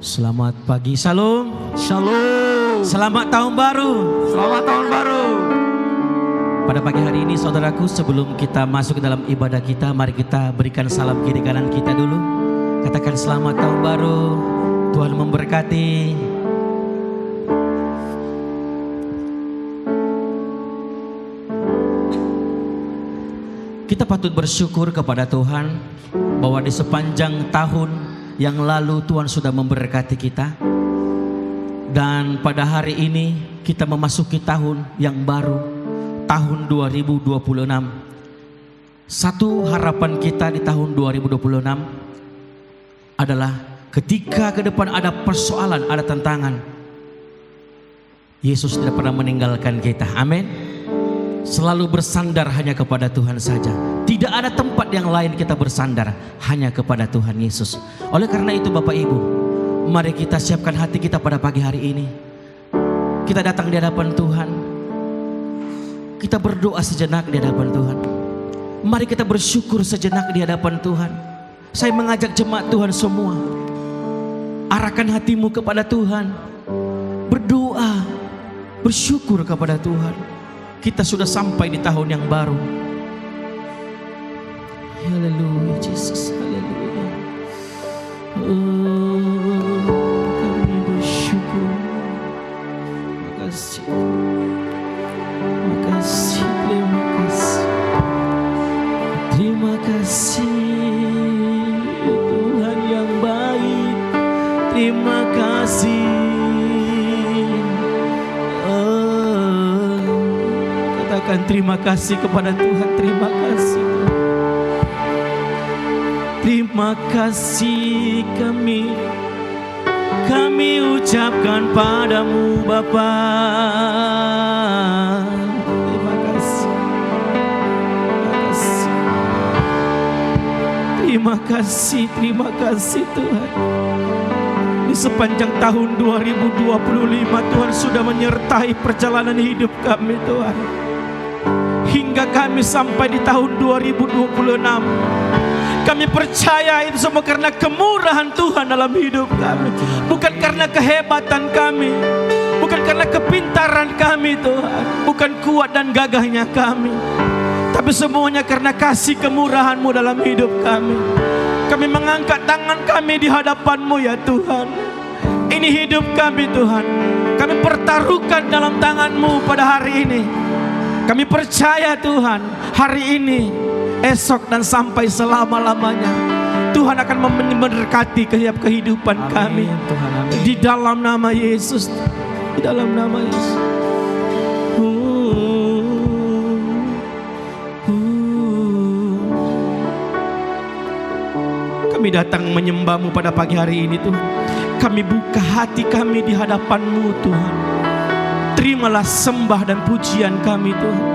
Selamat pagi, Shalom. Shalom. Selamat tahun baru. Selamat tahun baru. Pada pagi hari ini saudaraku, sebelum kita masuk ke dalam ibadah kita, mari kita berikan salam kiri kanan kita dulu. Katakan selamat tahun baru. Tuhan memberkati. Kita patut bersyukur kepada Tuhan bahwa di sepanjang tahun yang lalu Tuhan sudah memberkati kita. Dan pada hari ini kita memasuki tahun yang baru, tahun 2026. Satu harapan kita di tahun 2026 adalah ketika ke depan ada persoalan, ada tantangan, Yesus tidak pernah meninggalkan kita. Amin. Selalu bersandar hanya kepada Tuhan saja. Tidak ada tempat yang lain kita bersandar, hanya kepada Tuhan Yesus. Oleh karena itu Bapak Ibu, mari kita siapkan hati kita pada pagi hari ini. Kita datang di hadapan Tuhan. Kita berdoa sejenak di hadapan Tuhan. Mari kita bersyukur sejenak di hadapan Tuhan. Saya mengajak jemaat Tuhan semua, arahkan hatimu kepada Tuhan. Berdoa, bersyukur kepada Tuhan. Kita sudah sampai di tahun yang baru. Haleluya, Yesus, haleluya. Kami bersyukur. Terima kasih. Terima kasih, terima kasih. Terima kasih Tuhan yang baik. Terima kasih. Katakan terima kasih kepada Tuhan. Terima kasih. Terima kasih kami ucapkan padamu Bapa. Terima kasih. Terima kasih. Terima kasih Tuhan. Di sepanjang tahun 2025 Tuhan sudah menyertai perjalanan hidup kami Tuhan. Hingga kami sampai di tahun 2026. Kami percaya itu semua karena kemurahan Tuhan dalam hidup kami. Bukan karena kehebatan kami, bukan karena kepintaran kami Tuhan, bukan kuat dan gagahnya kami, tapi semuanya karena kasih kemurahan-Mu dalam hidup kami. Kami mengangkat tangan kami di hadapan-Mu ya Tuhan. Ini hidup kami Tuhan. Kami pertaruhkan dalam tangan-Mu pada hari ini. Kami percaya Tuhan, hari ini, esok dan sampai selama-lamanya Tuhan akan memberkati setiap kehidupan kami. Tuhan, amin. Di dalam nama Yesus. Di dalam nama Yesus. Kami datang menyembah-Mu pada pagi hari ini Tuhan. Kami buka hati kami di hadapan-Mu Tuhan. Terimalah sembah dan pujian kami Tuhan.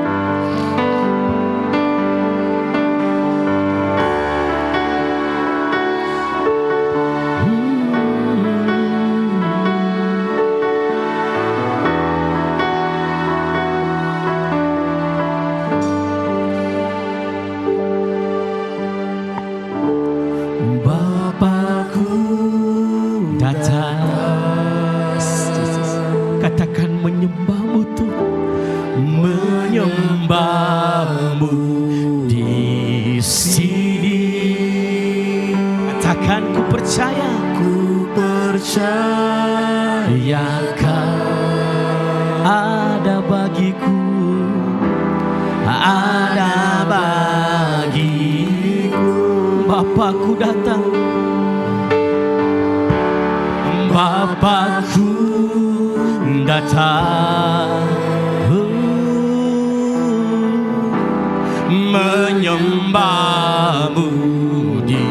Bapakku datang. Katakan menyembah-Mu Tuhan. Menyembah-Mu di sini. Katakan ku percaya. Ku percaya Kau ada bagiku. Ada bagiku. Bapakku datang. Bapakku datang. Menyembah-Mu di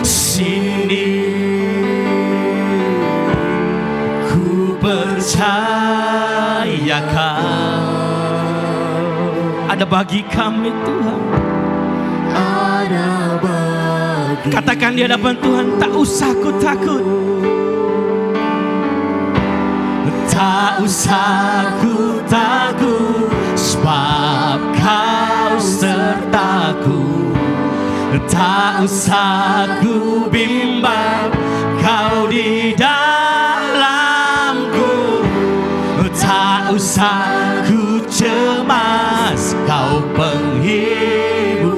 sini. Ku percaya Kau ada bagi kami Tuhan. Ada bagi. Katakan di hadapan Tuhan, tak usah ku takut. Tak usah ku takut, sebab Kau sertaku. Tak usah ku bimbang, Kau di dalam usah ku cemas, Kau penghiburku.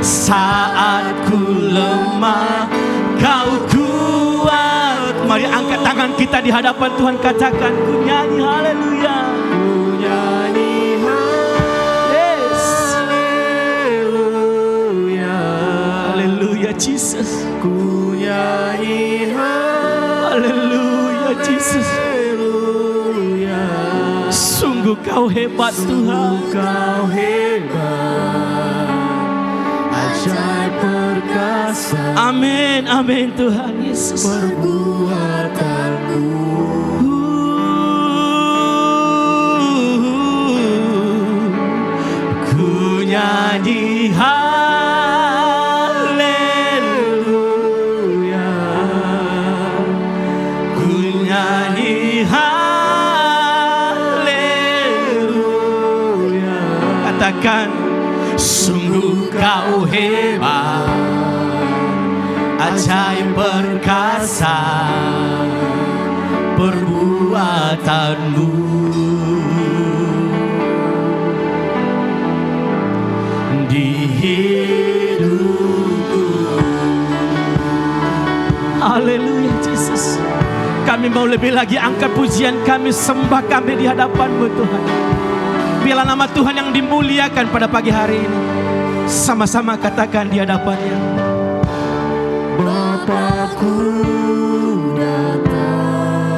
Saat ku lemah, Kau kuat. Mari angkat tangan kita di hadapan Tuhan, katakan, ku nyanyi haleluya. Ku nyanyi haleluya. Haleluya Jesus. Ku nyanyi haleluya Jesus. Sungguh Kau hebat Tuhan. Kau hebat, ajaib perkasa. Amin, amin Tuhan Yesus. Perbuatanmu, ku nyanyi haleluya. Ku nyanyi haleluya. Katakan, sungguh Kau hebat, ajaib perkasa perbuatanmu. Di hidupku. Haleluya Jesus. Kami mau lebih lagi angkat pujian kami, sembah kami di hadapan-Mu Tuhan. Biarlah nama Tuhan yang dimuliakan pada pagi hari ini. Sama-sama katakan di hadapannya. Bapakku datang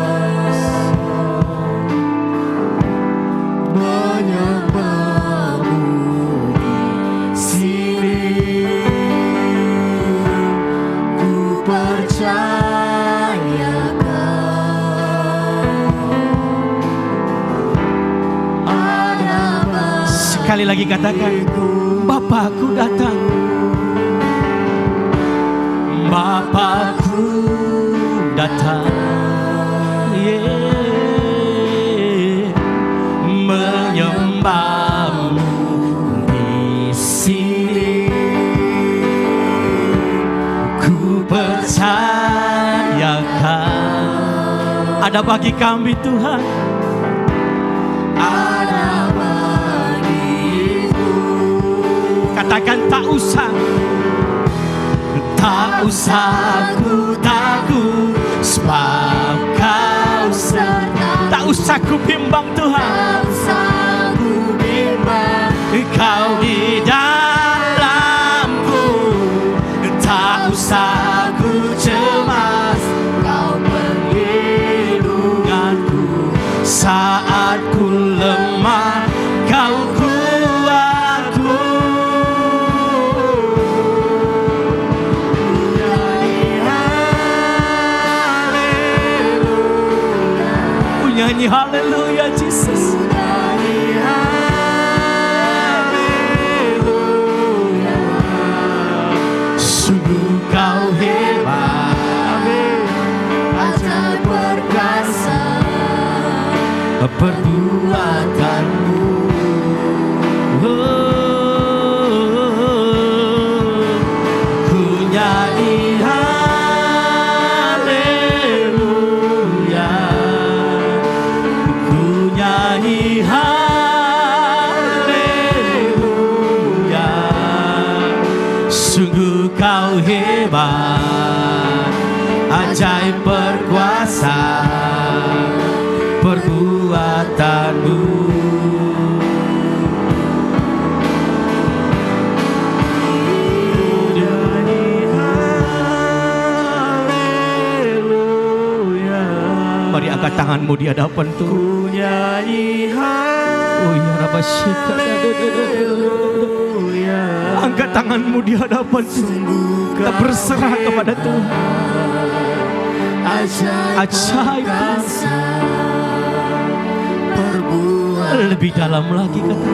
menyembah-Mu di sini. Ku percaya Kau ada. Sekali lagi katakan, Bapakku datang. Bapakku datang, menyembah-Mu di sini. Ku percaya Kau ada bagi kami Tuhan. Ada bagiku. Katakan, tak usah ku takut, sebab Kau serta. Tak usah ku bimbang Tuhan. Tak usah ku bimbang. Kau di dalamku. Tak usah ku cemas. Kau perlindunganku. Saat ku lemah, Kau kuatku. Nyanyi haleluya Jesus. Nyanyi haleluya. Sungguh Kau hebat, ajaib perkasa perbuatanmu. Ku nyanyi haleluya. Haleluya. Sungguh Kau hebat, ajaib perkuasa perbuatanmu. Mari angkat tanganmu di hadapan Tuhan. Oh ya Rabbashika. Angkat tanganmu di hadapan Tuhan. Kita berserah kepada Tuhan. Ajaib lebih dalam lagi kata.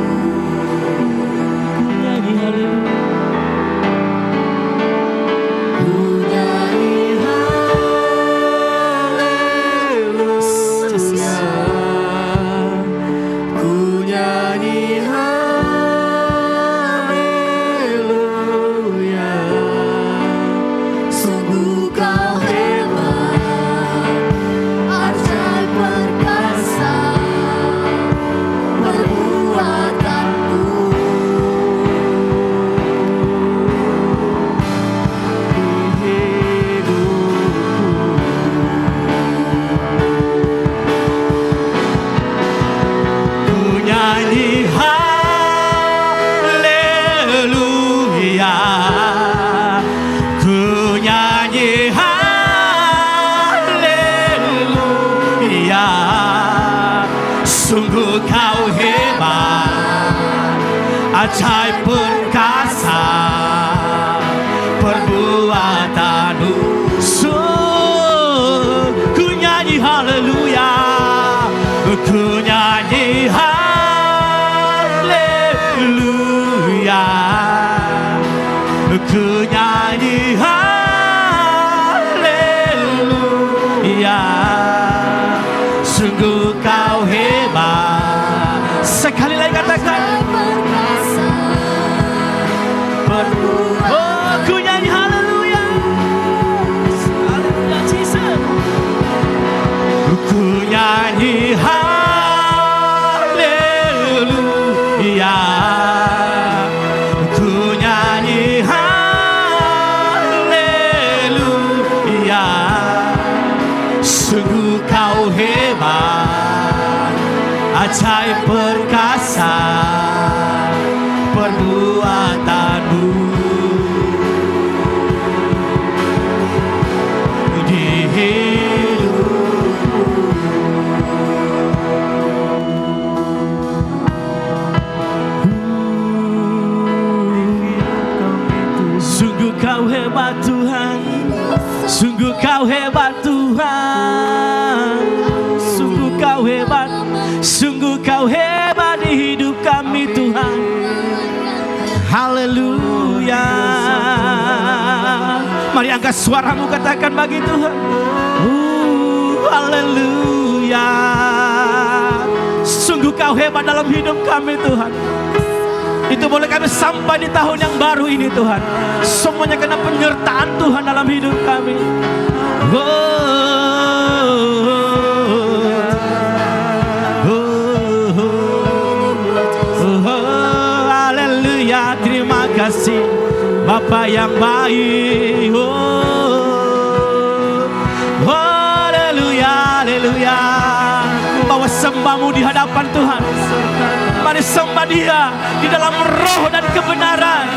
Nyanyi haleluya. Kau hebat, ajaib perkasa. ajaib perkasa perbuatanmu. Ku nyanyi haleluya, ku nyanyi haleluya, ku nyanyi haleluya. Sungguh kau hebat. Sekali lagi katakan. Oh, ku nyanyi haleluya. Haleluya Jesus. Ku nyanyi haleluya, ku nyanyi haleluya. Sungguh kau hebat, ajaib perkasa perbuatanmu di hidupku. Sungguh kau hebat Tuhan, sungguh kau hebat Tuhan, sungguh kau hebat, sungguh kau hebat di hidup kami Tuhan. Haleluya. Mari angkat suaramu, katakan bagi Tuhan. Haleluya. Sungguh kau hebat dalam hidup kami Tuhan. Itu boleh kami sampai di tahun yang baru ini Tuhan. Semuanya karena penyertaan Tuhan dalam hidup kami. Haleluya, terima kasih Bapa yang baik. Haleluya, haleluya. Bawa sembahmu di hadapan Tuhan. Mari sembah Dia di dalam roh dan kebenaran.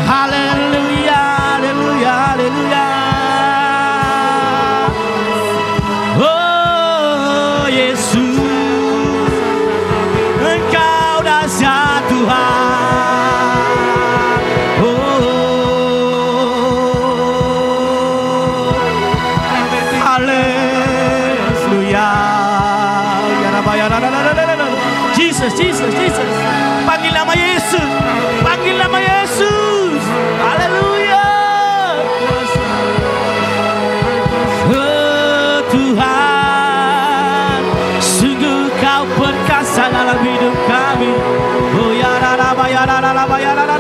Haleluya, haleluya, haleluya. Oh Yesus, Engkau dahsyat Tuhan. Jesus, Jesus, Jesus. Panggil nama Yesus. Panggil nama Yesus. Haleluya. Oh Tuhan, sungguh kau perkasa dalam hidup kami. Oh ya raba ya raba ya raba.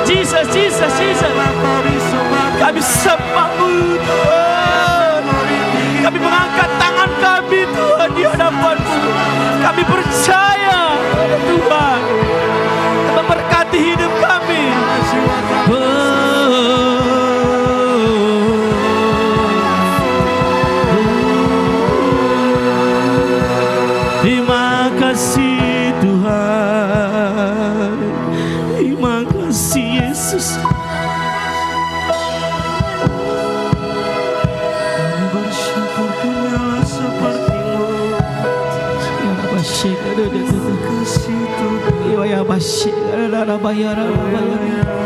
Jesus, Jesus, Jesus. Kami sembahmu Tuhan. Kami mengangkat tangan kami Tuhan di hadapan-Mu. Kami percaya Tuhan memberkati hidup kami. Terima kasih Tuhan. Terima kasih Yesus.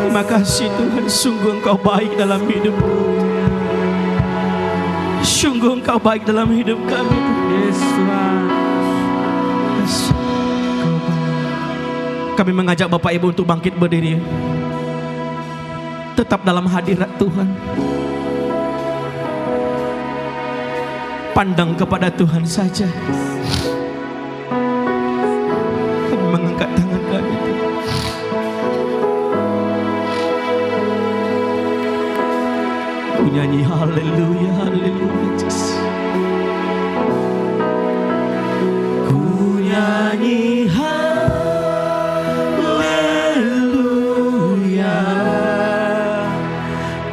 Terima kasih Tuhan, sungguh Engkau baik dalam hidup. Sungguh Engkau baik dalam hidup kami. Yes, Tuhan. Kami mengajak Bapak Ibu untuk bangkit berdiri. Tetap dalam hadirat Tuhan. Pandang kepada Tuhan saja. Kami mengangkat tangan kami. Ku nyanyi haleluya, haleluya Jesus. Ku nyanyi haleluya.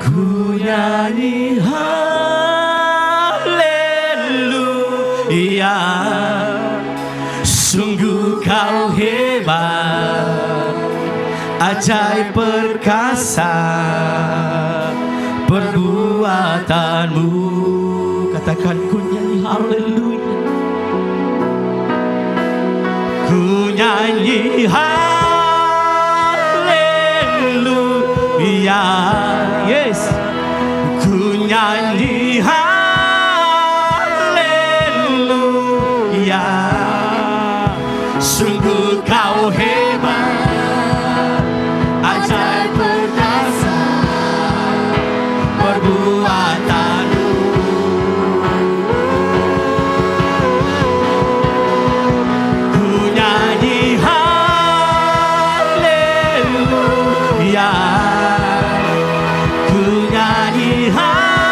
Ku nyanyi haleluya. Sungguh kau hebat, ajaib perkasa perbuatanmu. Katakan ku nyanyi haleluya. nyanyi haleluya. Yes, ku nyanyi haleluya. Sungguh kau hebat, ajaib perkasa perbuatanmu. Ku nyanyi haleluya, ku nyanyi haleluya.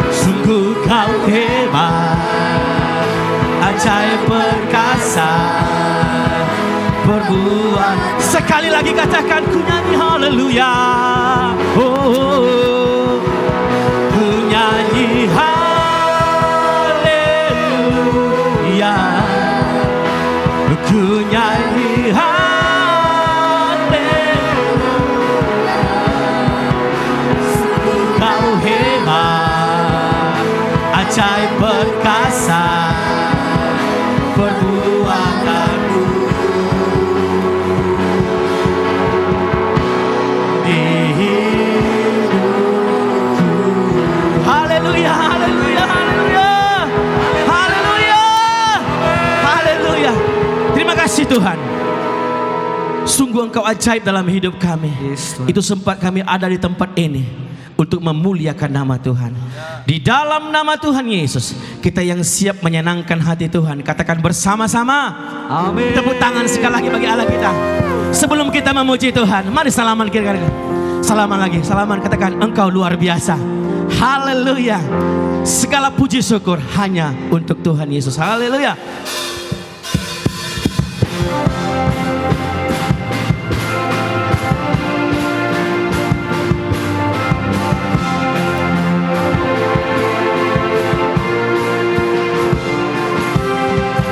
Sungguh kau hebat, ajaib perkasa perbuatan. Sekali lagi katakan, ku nyanyi haleluya. Oh, ku nyanyi haleluya, ku nyanyi haleluya. Kau hebat, ajaib perkasa perbuatanmu. Haleluya, haleluya, haleluya, haleluya, haleluya. Terima kasih Tuhan. Sungguh Engkau ajaib dalam hidup kami. Itu sempat kami ada di tempat ini untuk memuliakan nama Tuhan. Di dalam nama Tuhan Yesus, kita yang siap menyenangkan hati Tuhan, katakan bersama-sama, amin. Tepuk tangan sekali lagi bagi Allah kita. Sebelum kita memuji Tuhan, mari salaman kira-kira. Salaman lagi, salaman, katakan Engkau luar biasa. Haleluya. Segala puji syukur hanya untuk Tuhan Yesus. Haleluya.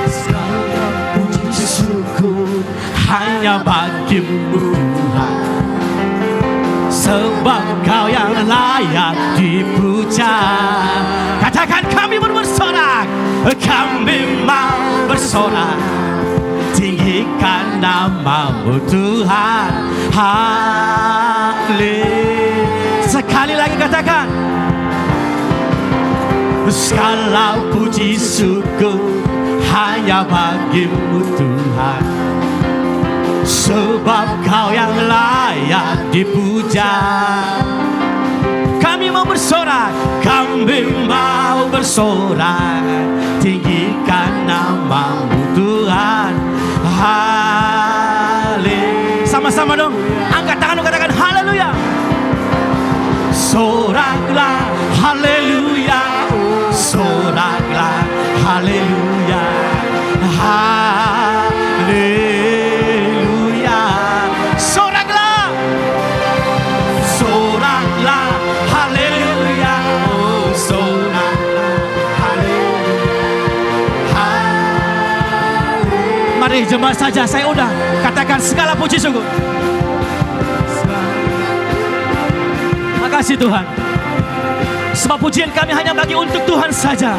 Segala puji syukur hanya bagimu Tuhan, sebab Kau yang layak dipuja. Katakan kami bersorak, kami mau bersorak, tinggikan nama-Mu Tuhan. Haleluya. Sekali lagi katakan, segala puji syukur hanya bagimu Tuhan, sebab Kau yang layak dipuja. Kami mau bersorak, kami mau bersorak, tinggikan nama-Mu Tuhan. Haleluya. Sama-sama dong, angkat tangan katakan haleluya. Soraklah haleluya, soraklah haleluya, haleluya. Soraklah, soraklah haleluya, oh soraklah haleluya, haleluya. Mari jemaat saja, saya udah katakan segala puji syukur. Terima kasih Tuhan, sebab pujian kami hanya bagi untuk Tuhan saja.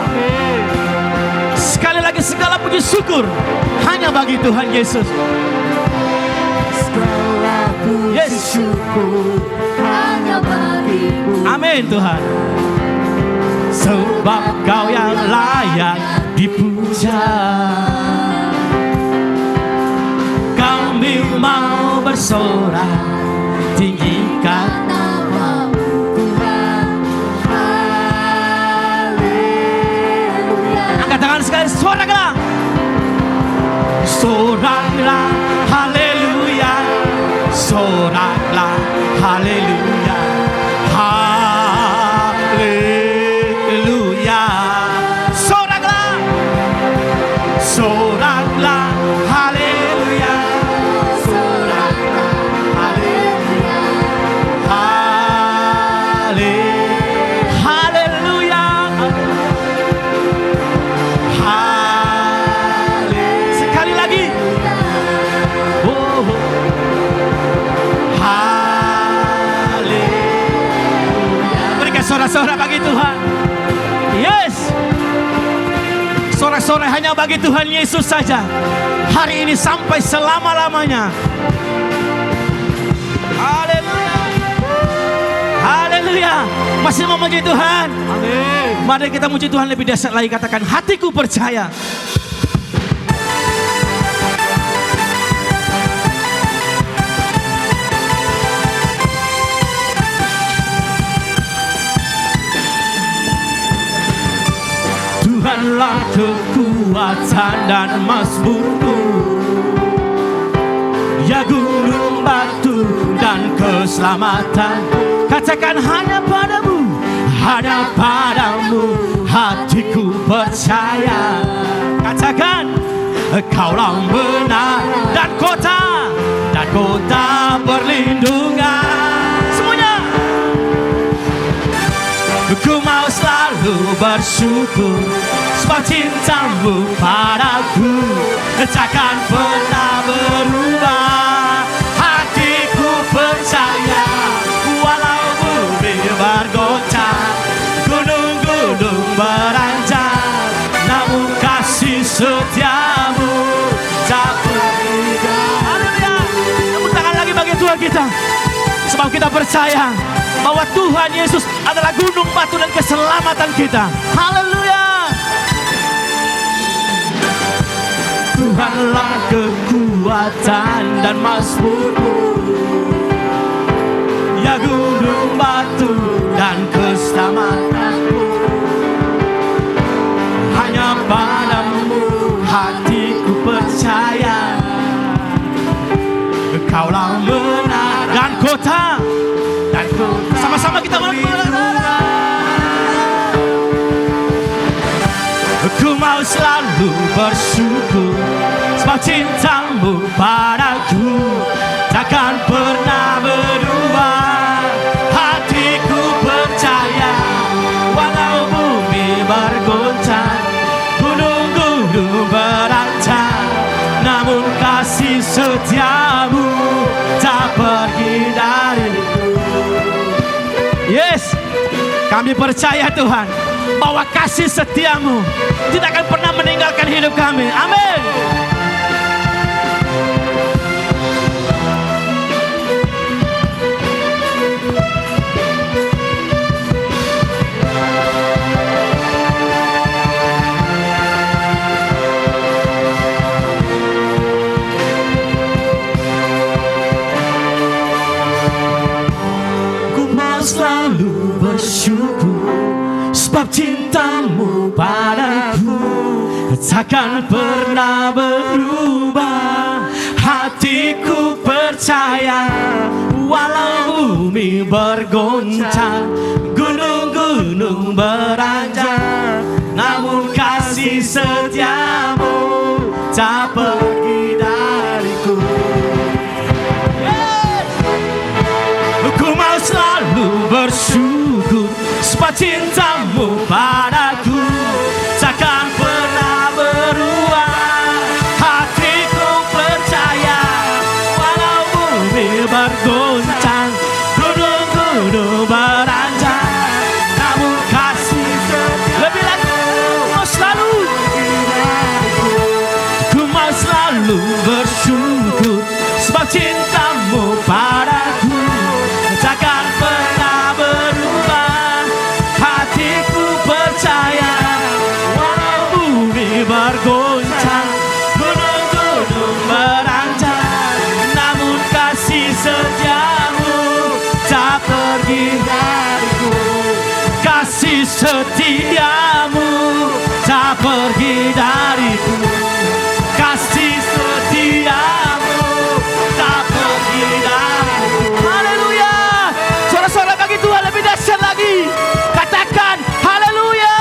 Sekali lagi segala puji syukur hanya bagi Tuhan Yesus. Segala puji syukur hanya bagimu. Amin Tuhan. Sebab Kau yang layak dipuja. Kami mau bersorak, tinggikan Nama-Mu Tuhan. Haleluya. angkat tangan sekali, soraklah. Soraklah haleluya, soraklah haleluya, haleluya. Soraklah, soraklah haleluya, soraklah haleluya, haleluya, haleluya. Sekali lagi. Oh, haleluya. Berikan sorak-sorak bagi Tuhan. Yes. Sore hanya bagi Tuhan Yesus saja. Hari ini sampai selama-lamanya. Haleluya. Haleluya. Masih mau memuji Tuhan? Amin. Mari kita muji Tuhan lebih dahsyat lagi. Katakan, hatiku percaya. Tuhanlah kekuatan dan mazmurku, ya gunung batu dan keselamatan. Katakan, hanya padamu hatiku percaya. Katakan, Kaulah benar dan kota perlindungan. Semuanya. Ku mau selalu bersyukur, sebab cintamu padaku takkan pernah berubah. Hatiku percaya, walau bumi bergoncang, gunung-gunung beranjak, namun kasih setiamu tak berhenti. Haleluya. Tepuk tangan lagi bagi Tuhan kita, sebab kita percaya bahwa Tuhan Yesus adalah gunung batu dan keselamatan kita. Haleluya. Tuhanlah kekuatan dan mazmurku, ya gunung batu dan keselamatanku. Hanya padamu hatiku percaya, Kaulah benar dan kota. Sama-sama kita Ku mau selalu bersyukur, sebab cintamu padaku takkan pernah berubah. Hatiku percaya, walau bumi bergoncang, gunung-gunung beranjak, namun kasih setiamu tak pergi dariku. Yes, kami percaya Tuhan bahwa kasih setiamu tidak akan pernah meninggalkan hidup kami. Amin. Ku mau selalu bersyukur, sebab cintamu padaku takkan pernah berubah. Hatiku percaya, walau bumi bergoncang, gunung-gunung beranjak, namun kasih setiamu tak pergi dariku. Ku mau selalu bersyukur, sebab cintamu padaku takkan pernah berubah. Hatiku percaya, walau bumi bergoncang, gunung-gunung beranjak, namun kasih setiamu. Lebih lagi, ku mau selalu bersyukur, sebab cintamu padaku takkan pernah berubah. Hatiku percaya, walau bumi bergoncang, gunung-gunung beranjak, namun kasih setiamu tak pergi dariku. Kasih setiamu tak pergi dariku. Kasih setiamu tak pergi dariku. Haleluya. Suara-suara bagi Tuhan lebih dahsyat lagi. Katakan haleluya.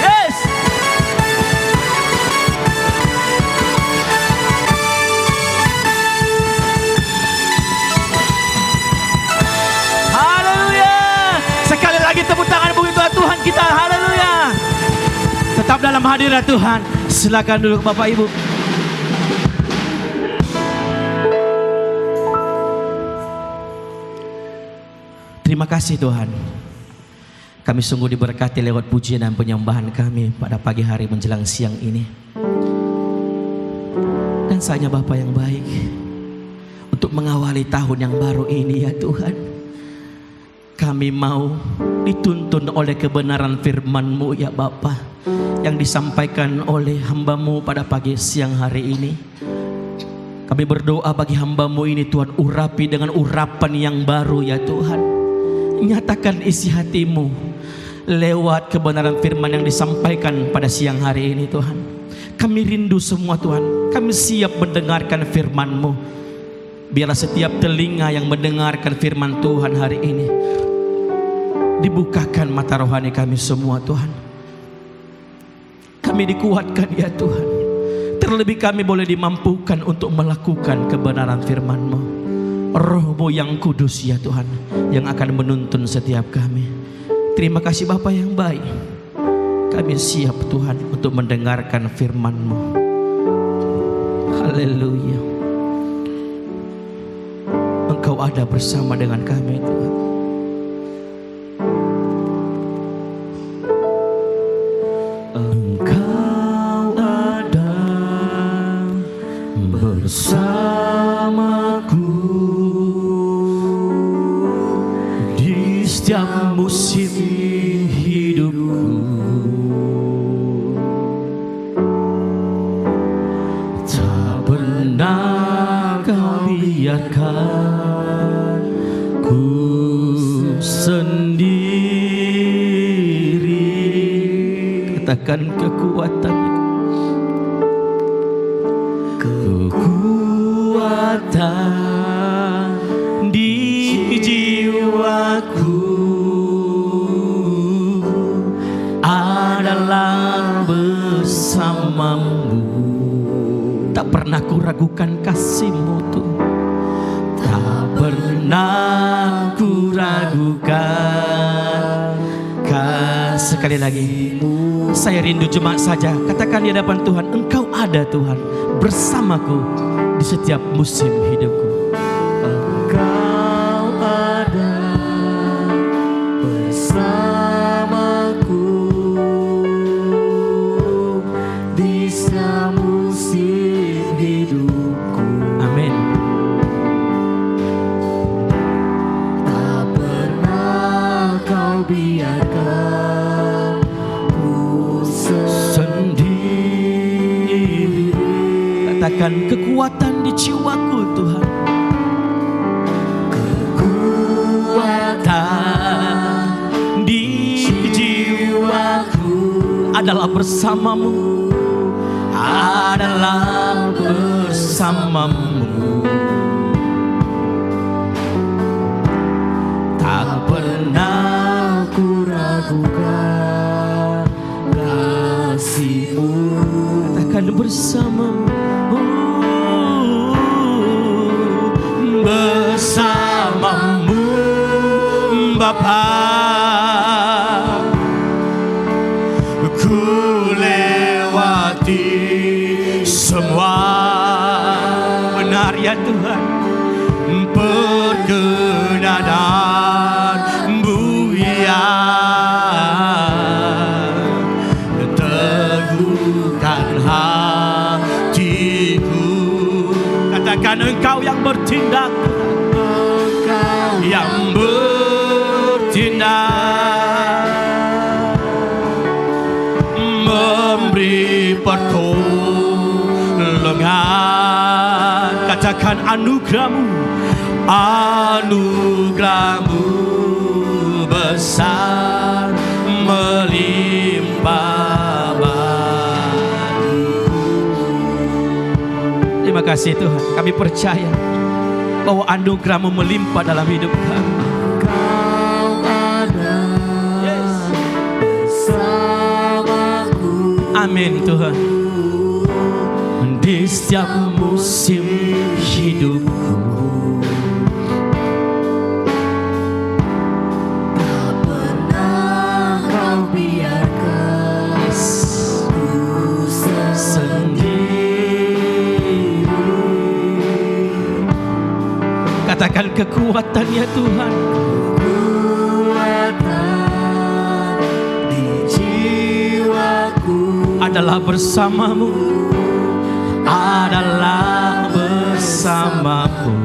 Yes. Haleluya. Sekali lagi tepuk tangan bagi Tuhan kita. Haleluya. Tetap dalam hadirat Tuhan. Silakan duduk Bapak Ibu. Terima kasih Tuhan. Kami sungguh diberkati lewat pujian dan penyembahan kami pada pagi hari menjelang siang ini. Dan saatnya Bapa yang baik untuk mengawali tahun yang baru ini ya Tuhan. Kami mau dituntun oleh kebenaran firman-Mu ya Bapa, yang disampaikan oleh hamba-Mu pada pagi siang hari ini. Kami berdoa bagi hamba-Mu ini Tuhan, urapi dengan urapan yang baru ya Tuhan. Nyatakan isi hati-Mu lewat kebenaran firman yang disampaikan pada siang hari ini Tuhan. Kami rindu semua Tuhan, kami siap mendengarkan firman-Mu. Biarlah setiap telinga yang mendengarkan firman Tuhan hari ini dibukakan mata rohani kami semua Tuhan. Kami dikuatkan ya Tuhan. Terlebih kami boleh dimampukan untuk melakukan kebenaran firman-Mu. Roh-Mu yang kudus ya Tuhan, yang akan menuntun setiap kami. Terima kasih Bapa yang baik. Kami siap Tuhan untuk mendengarkan firman-Mu. Haleluya. Engkau ada bersama dengan kami Tuhan. Engkau ada bersamaku di setiap musim hidupku. Tak pernah Kau biarkan ku sendiri. Katakan kekuatan di jiwaku adalah bersama-Mu. Tak pernah ku ragukan kasih-Mu Tuhan. Tak pernah ku ragukan. Sekali lagi, saya rindu cuma saja katakan di hadapan Tuhan, Engkau ada Tuhan bersamaku di setiap musim hidupku. Engkau ada bersamaku di setiap musim hidupku. Amin. Tak pernah Kau biarkan ku sendiri. Katakan kekuatan di jiwaku Tuhan. Kekuatan di jiwaku adalah bersama-Mu. Adalah bersama-Mu. Tak pernah ku ragukan kasih-Mu. katakan bersama-Mu, bersama-Mu Bapa. Ku lewati semua, benar ya Tuhan, perkenanan buyar, teguhkan hatiku. Katakan Engkau yang bertindak, Engkau yang bertindak, memberi pertolongan. Katakan anugerah-Mu, anugerah-Mu besar melimpah bagiku. Terima kasih Tuhan, kami percaya bahwa anugerah-Mu melimpah dalam hidup kami. Kau ada bersamaku. Amin Tuhan. Di setiap musim hidupku, Tak pernah Kau biarkan ku sendiri. Katakan kekuatan ya Tuhan. adalah bersamamu, adalah bersamamu.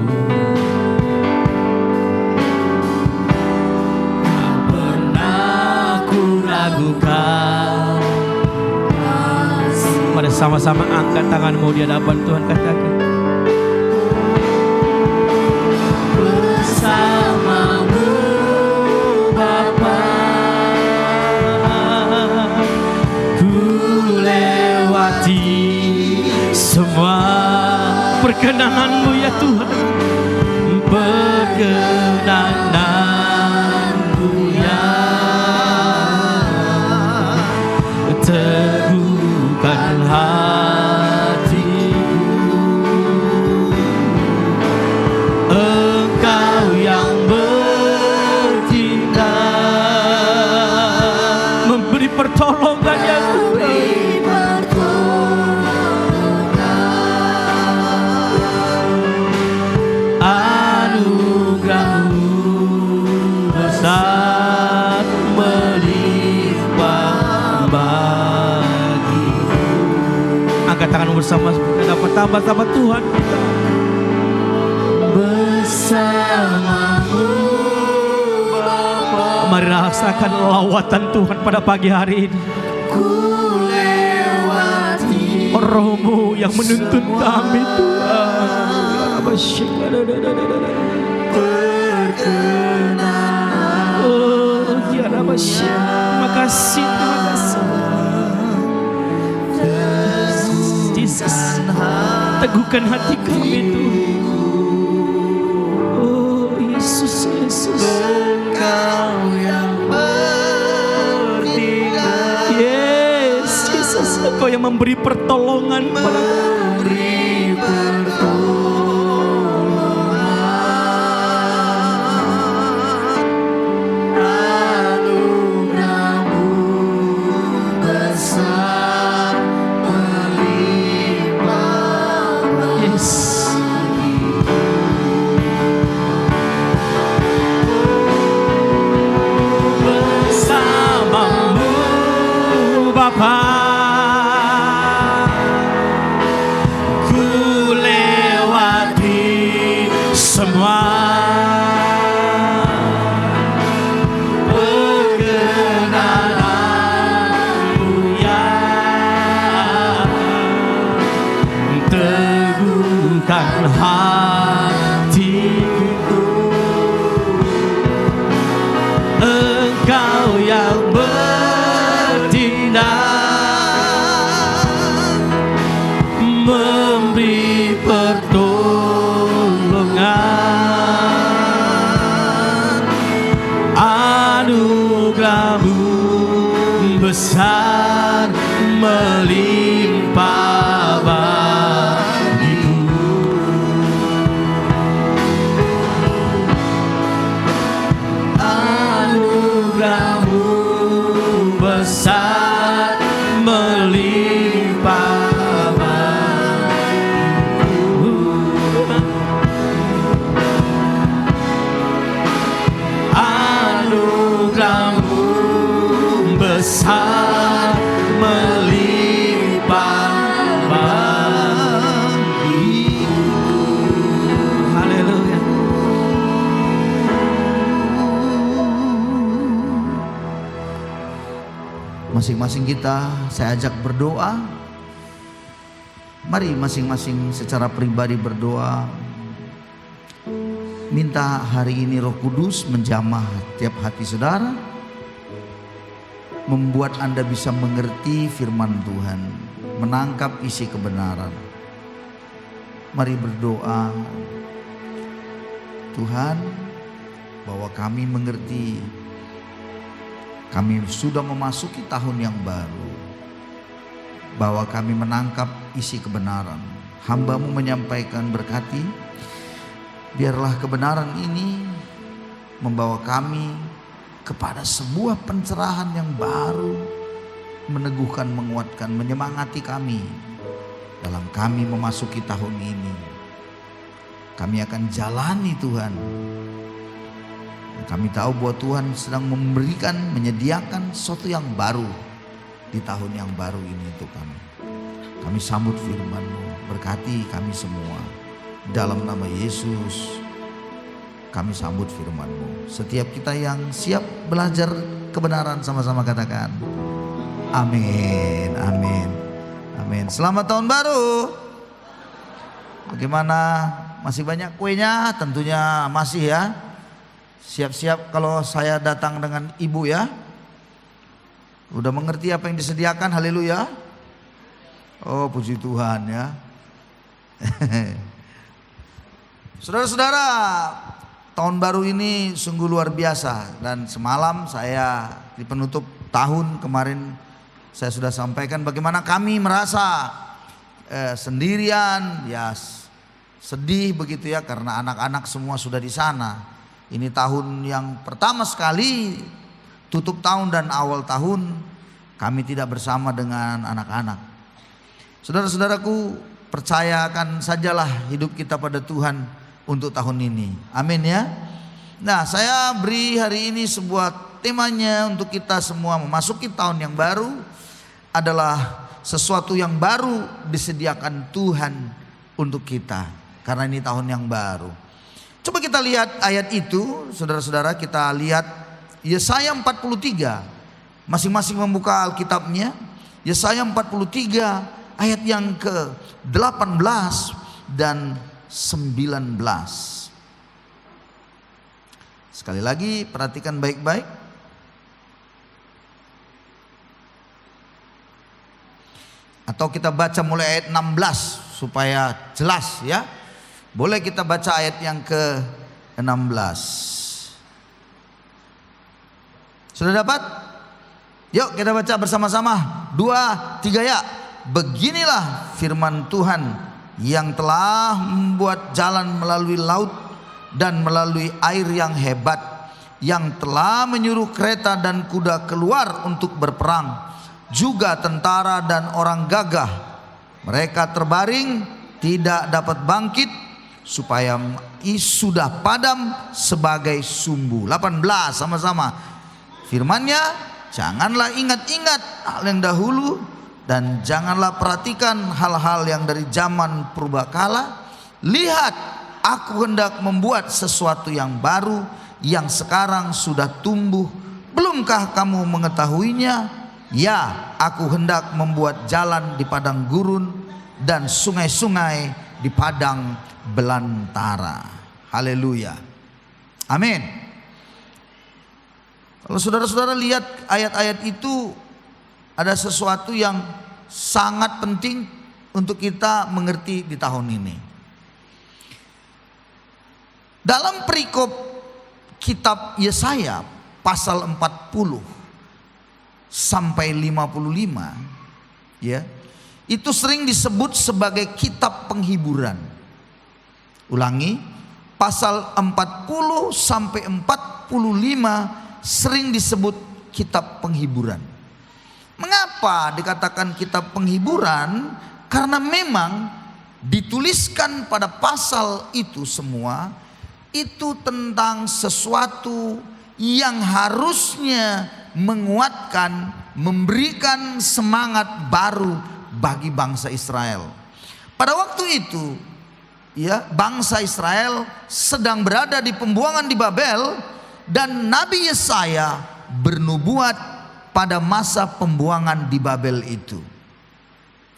Tak pernah ku ragukan. Mari sama-sama angkat tanganmu di hadapan Tuhan, katakan bersamamu Bapa. Ku lewati semua perkenananmu ya Tuhan, perkenananmu ya, teguhkan hatiku. Engkau yang bertindak, memberi pertolongan ya Tuhan. Anugerah-Mu besar melimpah bagiku. Angkat tanganmu bersama, dapat tambah Tuhan kita. Bersamamu Bapa. Mari rasakan lawatan Tuhan pada pagi hari ini. Ku lewati Roh-Mu yang menuntun kami Tuhan. Berkenan. Oh ya Rabbi, terima kasih, Jesus. Teguhkan hati kami Tuhan. Oh Yesus, Engkau yang bertindak. Yes, Jesus, Engkau yang memberi pertolongan pada kami. Ku lewati semua perkenananmu ya, teguhkan hatiku. Engkau yang memberi pertolongan. Anugerah-Mu besar melimpah bagiku. Anugerah-Mu besar melimpah. Anugerah-Mu besar melimpah bagiku. Haleluya. Masing-masing kita saya ajak berdoa. Mari masing-masing secara pribadi berdoa. Minta hari ini Roh Kudus menjamah tiap hati saudara, membuat Anda bisa mengerti firman Tuhan, menangkap isi kebenaran. Mari berdoa. Tuhan, bahwa kami mengerti kami sudah memasuki tahun yang baru, bahwa kami menangkap isi kebenaran. Hamba-Mu menyampaikan, berkati, biarlah kebenaran ini membawa kami kepada sebuah pencerahan yang baru, meneguhkan, menguatkan, menyemangati kami dalam kami memasuki tahun ini. Kami akan jalani Tuhan. Kami tahu bahwa Tuhan sedang memberikan, menyediakan sesuatu yang baru di tahun yang baru ini Tuhan. Kami sambut firman-Mu, berkati kami semua. Dalam nama Yesus kami sambut firman-Mu. Setiap kita yang siap belajar kebenaran sama-sama katakan amin, amin, amin. Selamat tahun baru. Bagaimana? Masih banyak kuenya? Tentunya masih ya. Siap-siap kalau saya datang dengan ibu ya. Udah mengerti apa yang disediakan? Haleluya. Oh puji Tuhan ya. Saudara-saudara, tahun baru ini sungguh luar biasa. Dan semalam saya di penutup tahun kemarin saya sudah sampaikan bagaimana kami merasa sendirian, ya sedih begitu ya, karena anak-anak semua sudah di sana. Ini tahun yang pertama sekali tutup tahun dan awal tahun kami tidak bersama dengan anak-anak. Saudara-saudaraku, percayakan sajalah hidup kita pada Tuhan untuk tahun ini. Amin ya. Nah, saya beri hari ini sebuah temanya untuk kita semua memasuki tahun yang baru adalah sesuatu yang baru disediakan Tuhan untuk kita. Karena ini tahun yang baru. Coba kita lihat ayat itu, saudara-saudara, kita lihat Yesaya 43. Masing-masing membuka Alkitabnya. Yesaya 43 ayat yang ke-18 dan 19. Sekali lagi perhatikan baik-baik. Atau kita baca mulai ayat 16 supaya jelas ya. Boleh kita baca ayat yang ke-16. Sudah dapat? Yuk kita baca bersama-sama. 2, 3 ya. Beginilah firman Tuhan yang telah membuat jalan melalui laut dan melalui air yang hebat, yang telah menyuruh kereta dan kuda keluar untuk berperang, juga tentara dan orang gagah. Mereka terbaring tidak dapat bangkit, supaya sudah padam sebagai sumbu. 18 sama-sama. Firman-Nya, janganlah ingat-ingat hal yang dahulu, dan janganlah perhatikan hal-hal yang dari zaman purbakala. Lihat, aku hendak membuat sesuatu yang baru, yang sekarang sudah tumbuh. Belumkah kamu mengetahuinya? Ya, aku hendak membuat jalan di padang gurun dan sungai-sungai di padang belantara. Haleluya. Amin. Kalau saudara-saudara lihat ayat-ayat itu, ada sesuatu yang sangat penting untuk kita mengerti di tahun ini. Dalam perikop kitab Yesaya pasal 40 sampai 55 ya, itu sering disebut sebagai kitab penghiburan. Ulangi, pasal 40 sampai 45 sering disebut kitab penghiburan. Mengapa dikatakan kitab penghiburan? Karena memang dituliskan pada pasal itu semua itu tentang sesuatu yang harusnya menguatkan, memberikan semangat baru bagi bangsa Israel. Pada waktu itu ya, bangsa Israel sedang berada di pembuangan di Babel, dan Nabi Yesaya bernubuat pada masa pembuangan di Babel itu.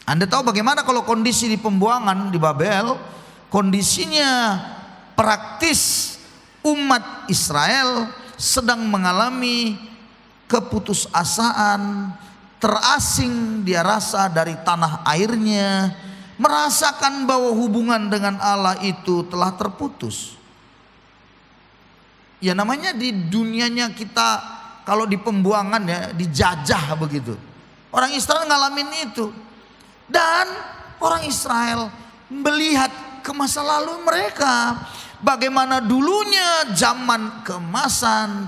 Anda tahu bagaimana kalau kondisi di pembuangan di Babel? Kondisinya praktis umat Israel sedang mengalami keputusasaan, terasing dia rasa dari tanah airnya, merasakan bahwa hubungan dengan Allah itu telah terputus. Ya namanya di dunianya kita kalau di pembuangan ya, dijajah begitu. Orang Israel ngalamin itu. Dan orang Israel melihat ke masa lalu mereka, bagaimana dulunya zaman keemasan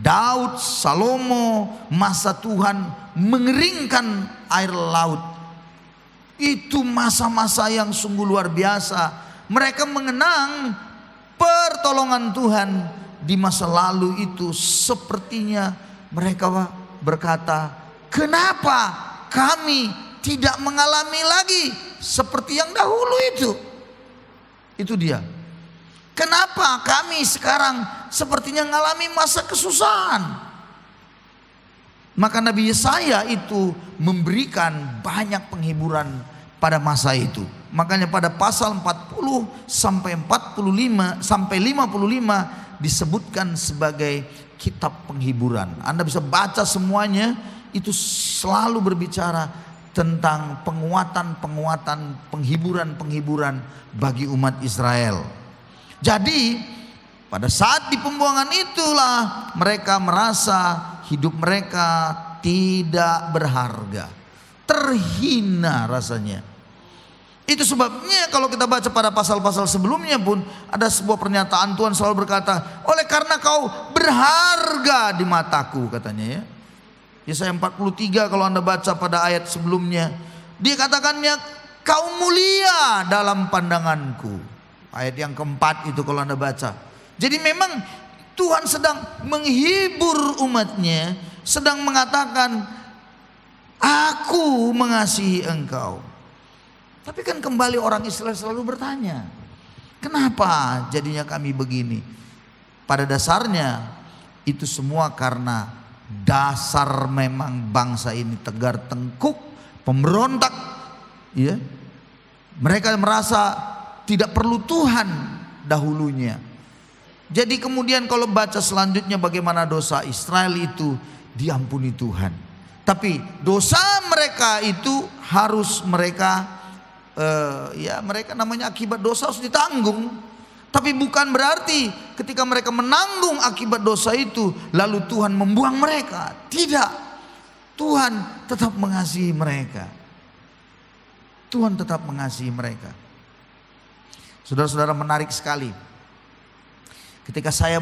Daud, Salomo, masa Tuhan mengeringkan air laut. Itu masa-masa yang sungguh luar biasa. Mereka mengenang pertolongan Tuhan di masa lalu itu. Sepertinya mereka berkata, kenapa kami tidak mengalami lagi seperti yang dahulu itu. Itu dia. Kenapa kami sekarang sepertinya mengalami masa kesusahan? Maka Nabi Yesaya itu memberikan banyak penghiburan pada masa itu. Makanya pada pasal 40 sampai 45 sampai 55 disebutkan sebagai kitab penghiburan. Anda bisa baca semuanya, itu selalu berbicara tentang penguatan-penguatan, penghiburan-penghiburan bagi umat Israel. Jadi pada saat di pembuangan itulah mereka merasa hidup mereka tidak berharga, terhina rasanya. Itu sebabnya kalau kita baca pada pasal-pasal sebelumnya pun ada sebuah pernyataan Tuhan selalu berkata, oleh karena kau berharga di mataku, katanya ya. Yesaya 43 kalau Anda baca pada ayat sebelumnya, dia katakannya kau mulia dalam pandanganku. Ayat yang keempat itu kalau Anda baca. Jadi memang Tuhan sedang menghibur umatnya, sedang mengatakan aku mengasihi engkau. Tapi kan kembali orang Israel selalu bertanya, kenapa jadinya kami begini? Pada dasarnya itu semua karena dasar memang bangsa ini tegar tengkuk, pemberontak, ya. Mereka merasa tidak perlu Tuhan dahulunya. Jadi kemudian kalau baca selanjutnya bagaimana dosa Israel itu diampuni Tuhan. Tapi dosa mereka itu harus mereka mereka namanya akibat dosa harus ditanggung. Tapi bukan berarti ketika mereka menanggung akibat dosa itu lalu Tuhan membuang mereka. Tidak. Tuhan tetap mengasihi mereka. Tuhan tetap mengasihi mereka. Saudara-saudara, menarik sekali. Ketika saya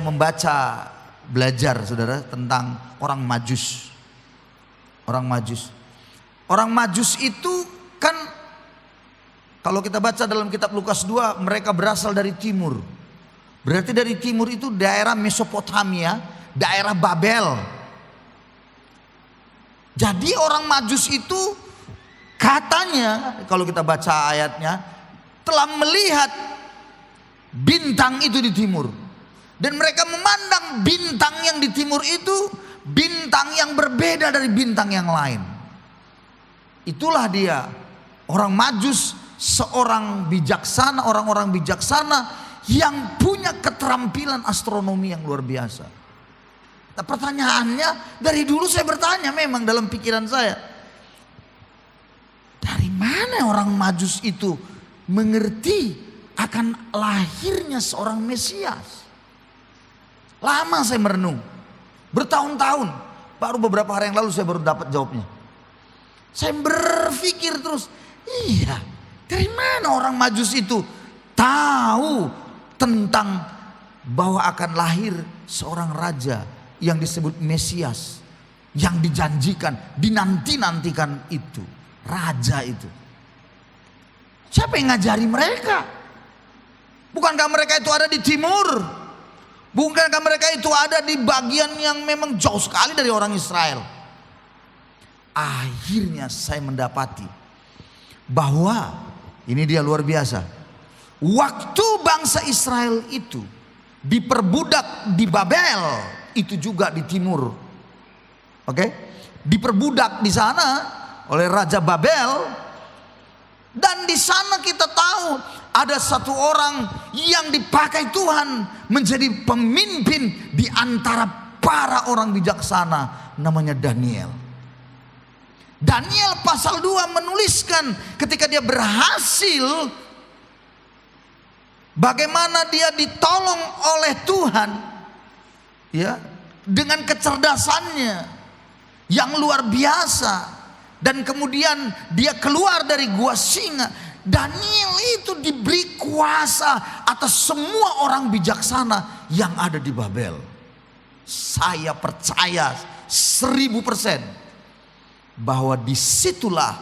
belajar saudara tentang orang Majus. Orang Majus. Orang Majus itu kan kalau kita baca dalam kitab Lukas 2, mereka berasal dari timur. Berarti dari timur itu daerah Mesopotamia, daerah Babel. Jadi orang Majus itu katanya, kalau kita baca ayatnya, telah melihat bintang itu di timur. Dan mereka memandang bintang yang di timur itu bintang yang berbeda dari bintang yang lain. Itulah dia, orang Majus. Seorang bijaksana, orang-orang bijaksana yang punya keterampilan astronomi yang luar biasa. Nah, pertanyaannya, dari dulu saya bertanya memang dalam pikiran saya, dari mana orang Majus itu mengerti akan lahirnya seorang Mesias? Lama saya merenung, bertahun-tahun, baru beberapa hari yang lalu saya baru dapat jawabnya. Saya berpikir terus, iya, dari mana orang Majus itu tahu tentang bahwa akan lahir seorang raja yang disebut Mesias, yang dijanjikan, dinanti-nantikan itu, raja itu. Siapa yang ngajari mereka? Bukankah mereka itu ada di timur? Bukankah mereka itu ada di bagian yang memang jauh sekali dari orang Israel? Akhirnya saya mendapati bahwa ini dia luar biasa. Waktu bangsa Israel itu diperbudak di Babel, itu juga di timur. Oke? Diperbudak di sana oleh Raja Babel. Dan di sana kita tahu ada satu orang yang dipakai Tuhan menjadi pemimpin di antara para orang bijaksana, namanya Daniel. Daniel pasal 2 menuliskan ketika dia berhasil bagaimana dia ditolong oleh Tuhan, ya, dengan kecerdasannya yang luar biasa, dan kemudian dia keluar dari gua singa. Daniel itu diberi kuasa atas semua orang bijaksana yang ada di Babel. Saya percaya 1000% bahwa disitulah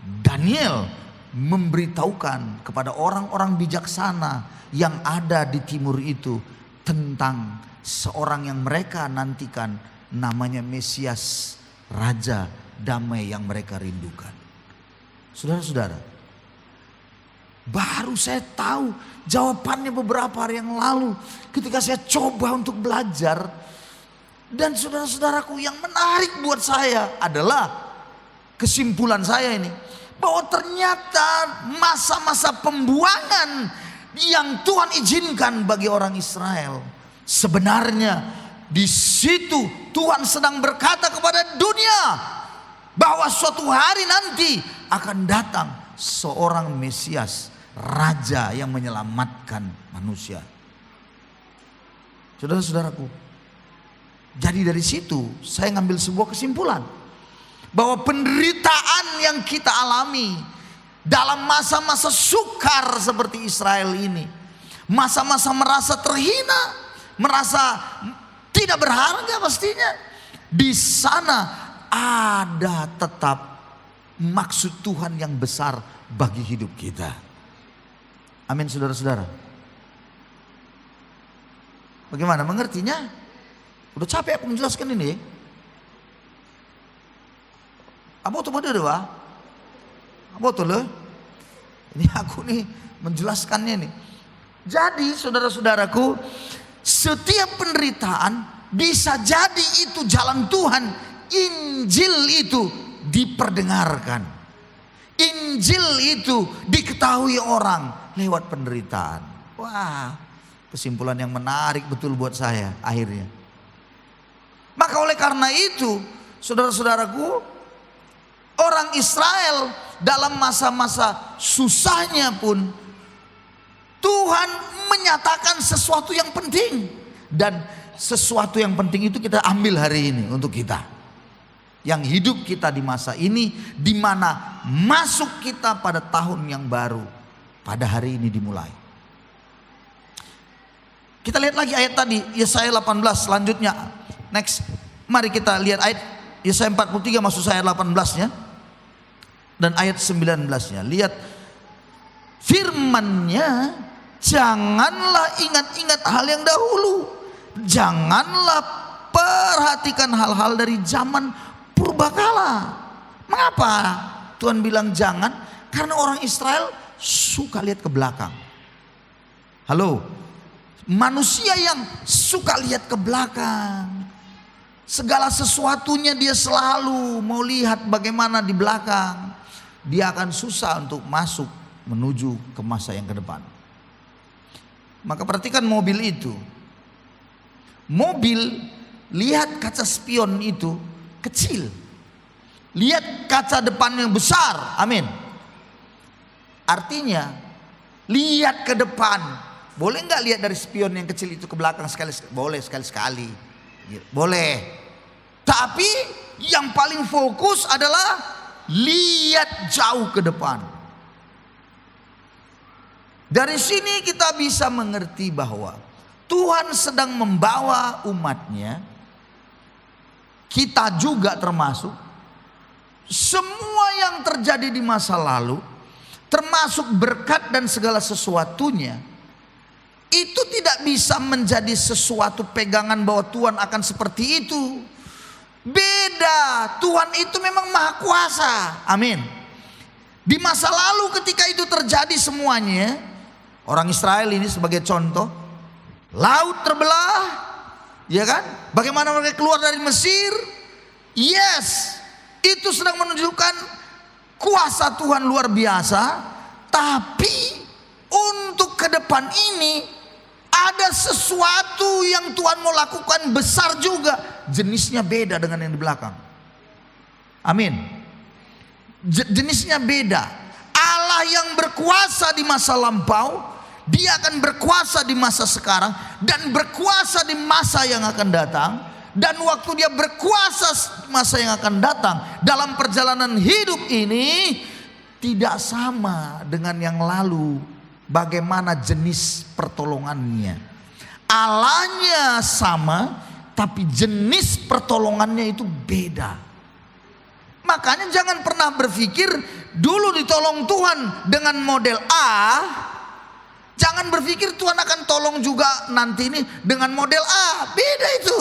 Daniel memberitahukan kepada orang-orang bijaksana yang ada di timur itu tentang seorang yang mereka nantikan, namanya Mesias, raja damai yang mereka rindukan. Saudara-saudara, baru saya tahu jawabannya beberapa hari yang lalu ketika saya coba untuk belajar. Dan saudara-saudaraku, yang menarik buat saya adalah kesimpulan saya ini, bahwa ternyata masa-masa pembuangan yang Tuhan izinkan bagi orang Israel, sebenarnya di situ Tuhan sedang berkata kepada dunia bahwa suatu hari nanti akan datang seorang Mesias, Raja yang menyelamatkan manusia. Saudara-saudaraku, jadi dari situ saya ngambil sebuah kesimpulan bahwa penderitaan yang kita alami dalam masa-masa sukar seperti Israel ini, masa-masa merasa terhina, merasa tidak berharga pastinya, di sana ada tetap maksud Tuhan yang besar bagi hidup kita. Amin, saudara-saudara. Bagaimana mengertinya? Udah capek aku menjelaskan ini. Apa tuh bener wah? Apa tuh loh? Ini aku nih menjelaskannya nih. Jadi saudara-saudaraku, setiap penderitaan bisa jadi itu jalan Tuhan. Injil itu diperdengarkan. Injil itu diketahui orang lewat penderitaan. Wah, kesimpulan yang menarik betul buat saya akhirnya. Maka oleh karena itu, saudara-saudaraku, orang Israel dalam masa-masa susahnya pun Tuhan menyatakan sesuatu yang penting. Dan sesuatu yang penting itu kita ambil hari ini untuk kita. Yang hidup kita di masa ini, di mana masuk kita pada tahun yang baru, pada hari ini dimulai. Kita lihat lagi ayat tadi, Yesaya 18 selanjutnya. Next, mari kita lihat ayat Yesaya 43 maksud saya 18-nya. Dan ayat 19-nya. Lihat firman-Nya, janganlah ingat-ingat hal yang dahulu. Janganlah perhatikan hal-hal dari zaman purbakala. Mengapa Tuhan bilang jangan? Karena orang Israel suka lihat ke belakang. Halo, manusia yang suka lihat ke belakang, segala sesuatunya dia selalu mau lihat bagaimana di belakang. Dia akan susah untuk masuk menuju ke masa yang ke depan. Maka perhatikan mobil itu. Mobil, lihat kaca spion itu kecil, lihat kaca depan yang besar. Amin. Artinya lihat ke depan. Boleh nggak lihat dari spion yang kecil itu ke belakang sekali? Boleh sekali-sekali, boleh. Tapi yang paling fokus adalah lihat jauh ke depan. Dari sini kita bisa mengerti bahwa Tuhan sedang membawa umatnya, kita juga termasuk, semua yang terjadi di masa lalu, termasuk berkat dan segala sesuatunya, itu tidak bisa menjadi sesuatu pegangan bahwa Tuhan akan seperti itu. Beda, Tuhan itu memang maha kuasa. Amin. Di masa lalu ketika itu terjadi semuanya, orang Israel ini sebagai contoh, laut terbelah, ya kan? Bagaimana mereka keluar dari Mesir? Yes, itu sedang menunjukkan kuasa Tuhan luar biasa. Tapi untuk ke depan ini ada sesuatu yang Tuhan mau lakukan besar juga. Jenisnya beda dengan yang di belakang. Amin. Jenisnya beda. Allah yang berkuasa di masa lampau, Dia akan berkuasa di masa sekarang dan berkuasa di masa yang akan datang. Dan waktu Dia berkuasa masa yang akan datang dalam perjalanan hidup ini tidak sama dengan yang lalu. Bagaimana jenis pertolongannya? Allahnya sama, tapi jenis pertolongannya itu beda. Makanya jangan pernah berpikir dulu ditolong Tuhan dengan model A, jangan berpikir Tuhan akan tolong juga nanti ini dengan model A. Beda itu.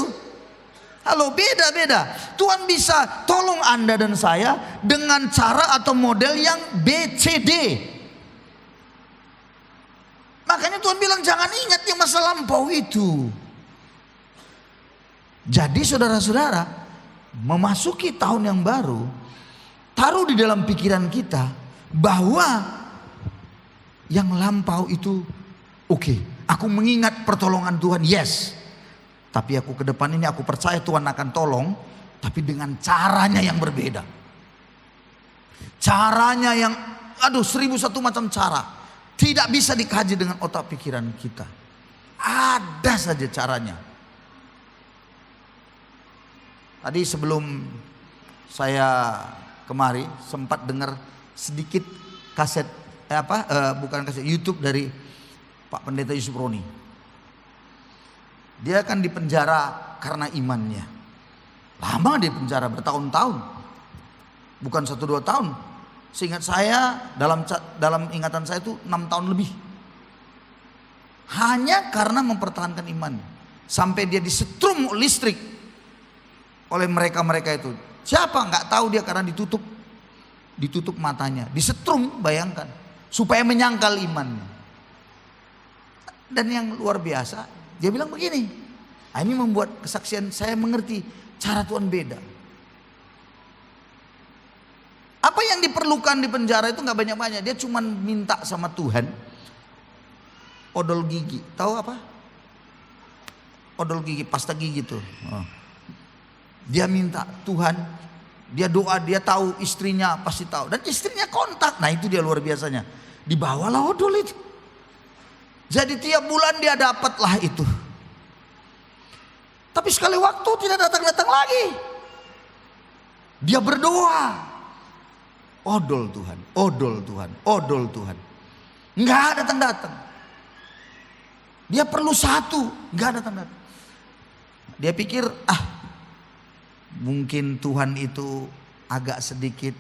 Halo, beda-beda. Tuhan bisa tolong Anda dan saya dengan cara atau model yang BCD. Makanya Tuhan bilang jangan ingat yang masa lampau itu. Jadi saudara-saudara, memasuki tahun yang baru, taruh di dalam pikiran kita bahwa yang lampau itu oke, aku mengingat pertolongan Tuhan, yes. Tapi aku ke depan ini aku percaya Tuhan akan tolong, tapi dengan caranya yang berbeda. Caranya yang 1001 macam cara. Tidak bisa dikaji dengan otak pikiran kita. Ada saja caranya. Tadi sebelum saya kemari sempat dengar sedikit kaset bukan kaset YouTube dari Pak Pendeta Yusuf Roni. Dia kan dipenjara karena imannya. Lama dia penjara, bertahun-tahun. Bukan 1-2 tahun. Seingat saya, dalam ingatan saya itu 6 tahun lebih. Hanya karena mempertahankan iman. Sampai dia disetrum listrik oleh mereka-mereka itu. Siapa? Nggak tahu dia, karena ditutup matanya. Disetrum, bayangkan. Supaya menyangkal imannya. Dan yang luar biasa, dia bilang begini, ini membuat kesaksian saya mengerti cara Tuhan beda. Apa yang diperlukan di penjara itu nggak banyak-banyak. Dia cuma minta sama Tuhan odol gigi. Tahu apa? Odol gigi, pasta gigi tuh. Dia minta Tuhan, dia doa, dia tahu istrinya pasti tahu. Dan istrinya kontak. Nah itu dia luar biasanya. Dibawalah odol itu. Jadi tiap bulan dia dapatlah itu. Tapi sekali waktu tidak datang-datang lagi. Dia berdoa. Odol Tuhan, odol Tuhan, odol Tuhan. Enggak datang-datang. Dia perlu satu, enggak datang-datang. Dia pikir, mungkin Tuhan itu agak sedikit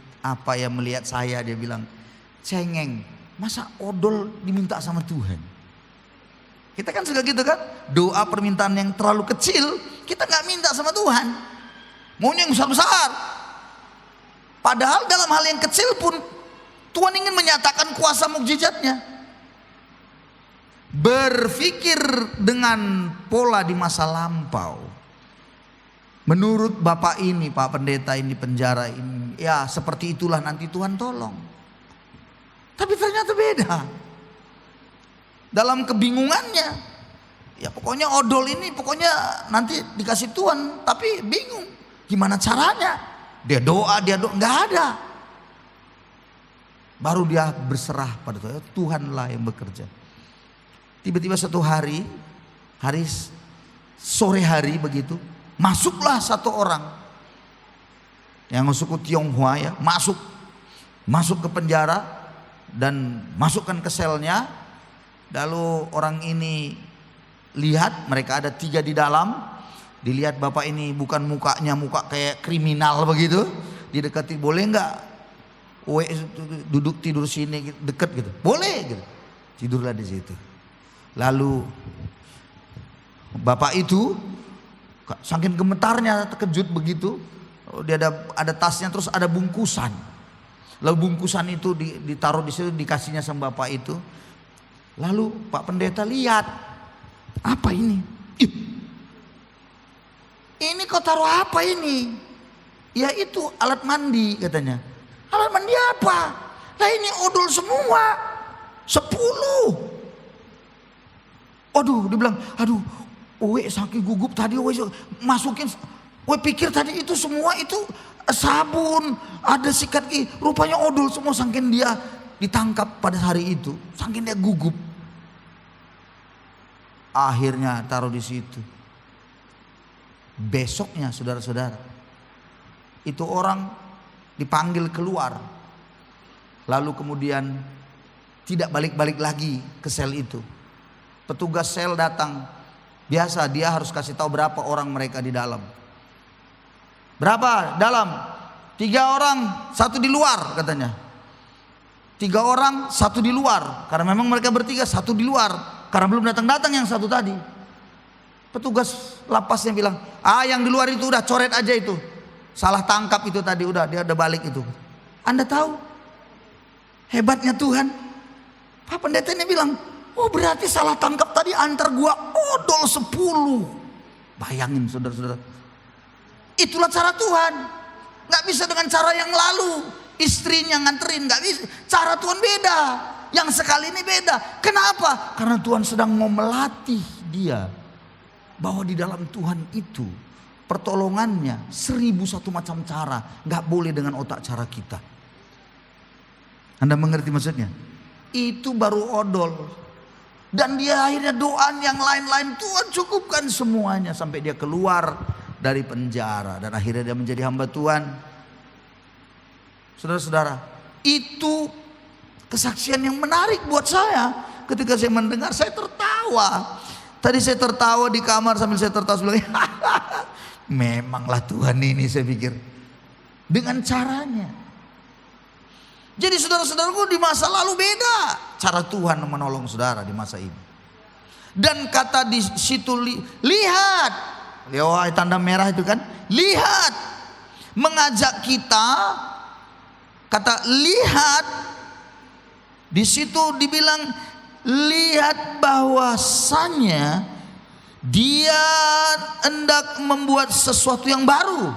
melihat saya. Dia bilang, cengeng, masa odol diminta sama Tuhan? Kita kan suka gitu kan, doa permintaan yang terlalu kecil kita nggak minta sama Tuhan, maunya yang besar-besar. Padahal dalam hal yang kecil pun Tuhan ingin menyatakan kuasa mukjizatnya. Berpikir dengan pola di masa lampau, menurut Bapak ini, Pak Pendeta ini penjara ini, ya seperti itulah nanti Tuhan tolong. Tapi ternyata beda. Dalam kebingungannya, ya pokoknya odol ini pokoknya nanti dikasih Tuhan, tapi bingung gimana caranya. Dia doa, nggak ada. Baru dia berserah pada Tuhan, Tuhanlah yang bekerja. Tiba-tiba satu hari sore hari begitu, masuklah satu orang yang suku Tionghoa ya, masuk ke penjara dan masukkan ke selnya. Lalu orang ini lihat mereka ada 3 di dalam. Dilihat bapak ini bukan mukanya muka kayak kriminal begitu. Didekati, boleh nggak? Duduk tidur sini deket gitu. Boleh gitu. Tidurlah di situ. Lalu bapak itu saking gemetarnya terkejut begitu. Dia ada tasnya, terus ada bungkusan. Lalu bungkusan itu ditaruh di situ, dikasihnya sama bapak itu. Lalu Pak Pendeta lihat, apa ini? Ini kau taruh apa ini? Ya itu alat mandi katanya. Alat mandi apa? Lah ini odol semua, 10. Aduh, dia bilang, aduh, saking gugup tadi, masukin, pikir tadi itu semua itu sabun, ada sikat gigi, rupanya odol semua. Saking dia ditangkap pada hari itu, saking dia gugup. Akhirnya taruh di situ. Besoknya saudara-saudara, itu orang dipanggil keluar. Lalu kemudian tidak balik-balik lagi ke sel itu. Petugas sel datang. Biasa dia harus kasih tahu berapa orang mereka di dalam. Berapa dalam? 3 orang, 1 di luar katanya. 3 orang, 1 di luar. Karena memang mereka bertiga, 1 di luar. Karena belum datang-datang yang 1 tadi. Petugas lapasnya bilang, yang di luar itu udah coret aja itu. Salah tangkap itu tadi, udah dia udah balik itu. Anda tahu hebatnya Tuhan? Pak pendeta ini bilang, oh berarti salah tangkap tadi antar gua odol 10. Bayangin saudara-saudara. Itulah cara Tuhan. Gak bisa dengan cara yang lalu. Istrinya nganterin, gak bisa. Cara Tuhan beda. Yang sekali ini beda. Kenapa? Karena Tuhan sedang mau melatih dia. Bahwa di dalam Tuhan itu pertolongannya 1001 macam cara. Gak boleh dengan otak cara kita. Anda mengerti maksudnya? Itu baru odol. Dan dia akhirnya doa yang lain-lain, Tuhan cukupkan semuanya. Sampai dia keluar dari penjara. Dan akhirnya dia menjadi hamba Tuhan. Saudara-saudara, itu kesaksian yang menarik buat saya. Ketika saya mendengar, saya tertawa. Tadi saya tertawa di kamar sambil saya tertawa. Memanglah Tuhan ini, saya pikir. Dengan caranya. Jadi saudara-saudaraku, di masa lalu beda cara Tuhan menolong saudara di masa ini. Dan kata di situ, lihat. Tanda merah itu kan. Lihat. Mengajak kita. Kata lihat. Di situ dibilang, lihat bahwasanya dia hendak membuat sesuatu yang baru.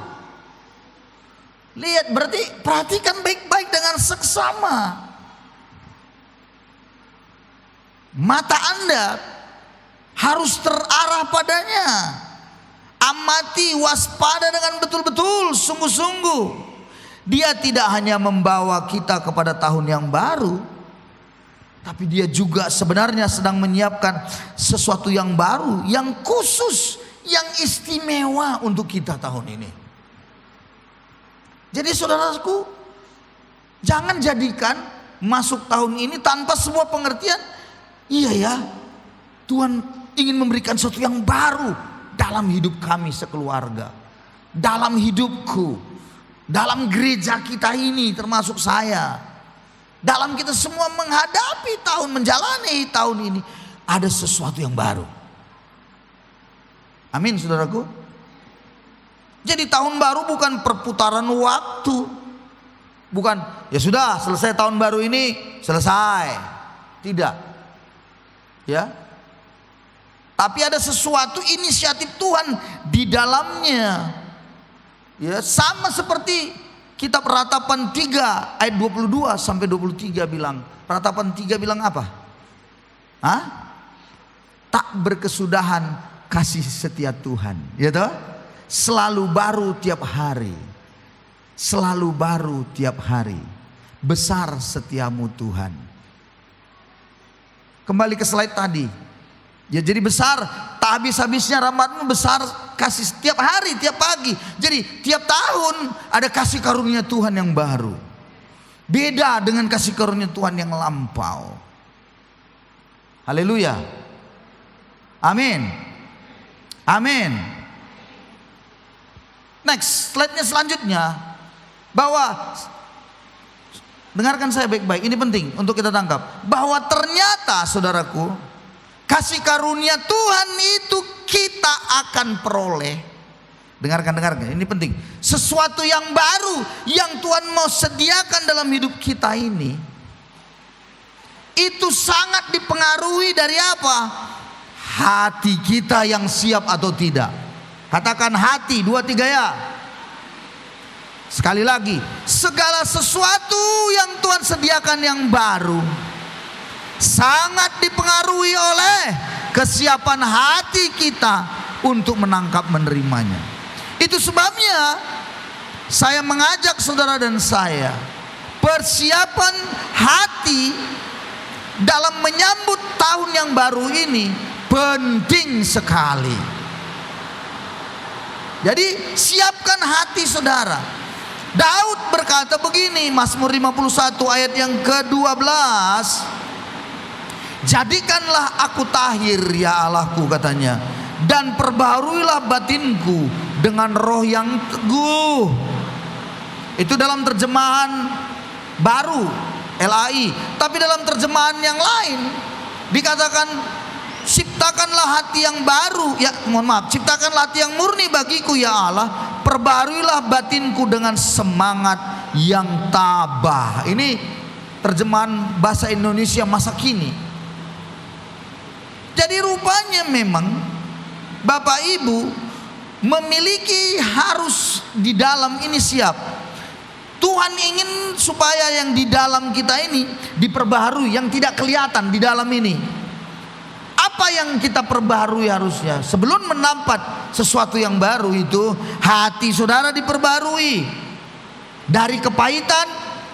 Lihat, berarti perhatikan baik-baik dengan seksama. Mata Anda harus terarah padanya. Amati, waspada dengan betul-betul, sungguh-sungguh. Dia tidak hanya membawa kita kepada tahun yang baru, tapi dia juga sebenarnya sedang menyiapkan sesuatu yang baru, yang khusus, yang istimewa untuk kita tahun ini. Jadi saudaraku, jangan jadikan masuk tahun ini tanpa sebuah pengertian. Iya ya, Tuhan ingin memberikan sesuatu yang baru dalam hidup kami sekeluarga, dalam hidupku, dalam gereja kita ini termasuk saya. Dalam kita semua menghadapi tahun, menjalani tahun ini, ada sesuatu yang baru. Amin saudaraku. Jadi tahun baru bukan perputaran waktu. Bukan, ya sudah selesai tahun baru ini, selesai. Tidak. Ya. Tapi ada sesuatu inisiatif Tuhan di dalamnya. Ya, sama seperti kitab Ratapan 3 ayat 22 sampai 23 bilang. Ratapan 3 bilang apa? Tak berkesudahan kasih setia Tuhan, ya toh? Selalu baru tiap hari. Selalu baru tiap hari. Besar setiamu Tuhan. Kembali ke slide tadi. Ya, jadi besar, tak habis-habisnya rahmatmu, besar kasih setiap hari, tiap pagi. Jadi tiap tahun ada kasih karunia Tuhan yang baru. Beda dengan kasih karunia Tuhan yang lampau. Haleluya. Amin. Amin. Next, slide-nya selanjutnya. Bahwa, dengarkan saya baik-baik, ini penting untuk kita tangkap. Bahwa ternyata saudaraku, kasih karunia Tuhan itu kita akan peroleh. Dengarkan, ini penting. Sesuatu yang baru yang Tuhan mau sediakan dalam hidup kita ini, itu sangat dipengaruhi dari apa? Hati kita yang siap atau tidak. Katakan hati, 2, 3 ya. Sekali lagi, segala sesuatu yang Tuhan sediakan yang baru sangat dipengaruhi oleh kesiapan hati kita untuk menangkap menerimanya. Itu sebabnya saya mengajak saudara dan saya, persiapan hati dalam menyambut tahun yang baru ini penting sekali. Jadi siapkan hati saudara. Daud berkata begini, Mazmur 51 ayat yang ke-12. Jadikanlah aku tahir ya Allahku, katanya, dan perbaharuilah batinku dengan roh yang teguh. Itu dalam terjemahan baru LAI. Tapi dalam terjemahan yang lain dikatakan ciptakanlah hati yang baru, ya mohon maaf, ciptakanlah hati yang murni bagiku ya Allah, perbaharuilah batinku dengan semangat yang tabah. Ini terjemahan bahasa Indonesia masa kini. Jadi rupanya memang Bapak Ibu memiliki harus di dalam ini siap. Tuhan ingin supaya yang di dalam kita ini diperbaharui, yang tidak kelihatan di dalam ini. Apa yang kita perbaharui harusnya? Sebelum menampak sesuatu yang baru itu, hati saudara diperbaharui. Dari kepahitan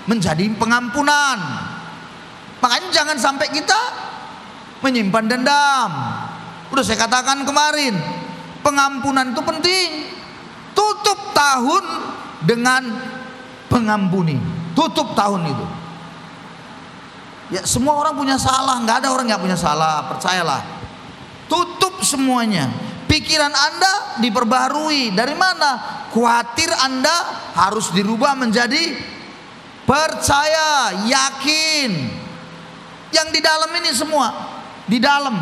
menjadi pengampunan. Makanya jangan sampai kita menyimpan dendam. Udah saya katakan kemarin, pengampunan itu penting. Tutup tahun dengan pengampuni. Tutup tahun itu. Ya semua orang punya salah, nggak ada orang yang punya salah, percayalah. Tutup semuanya. Pikiran Anda diperbaharui. Dari mana? Khawatir Anda harus dirubah menjadi percaya, yakin. Yang di dalam ini semua, di dalam.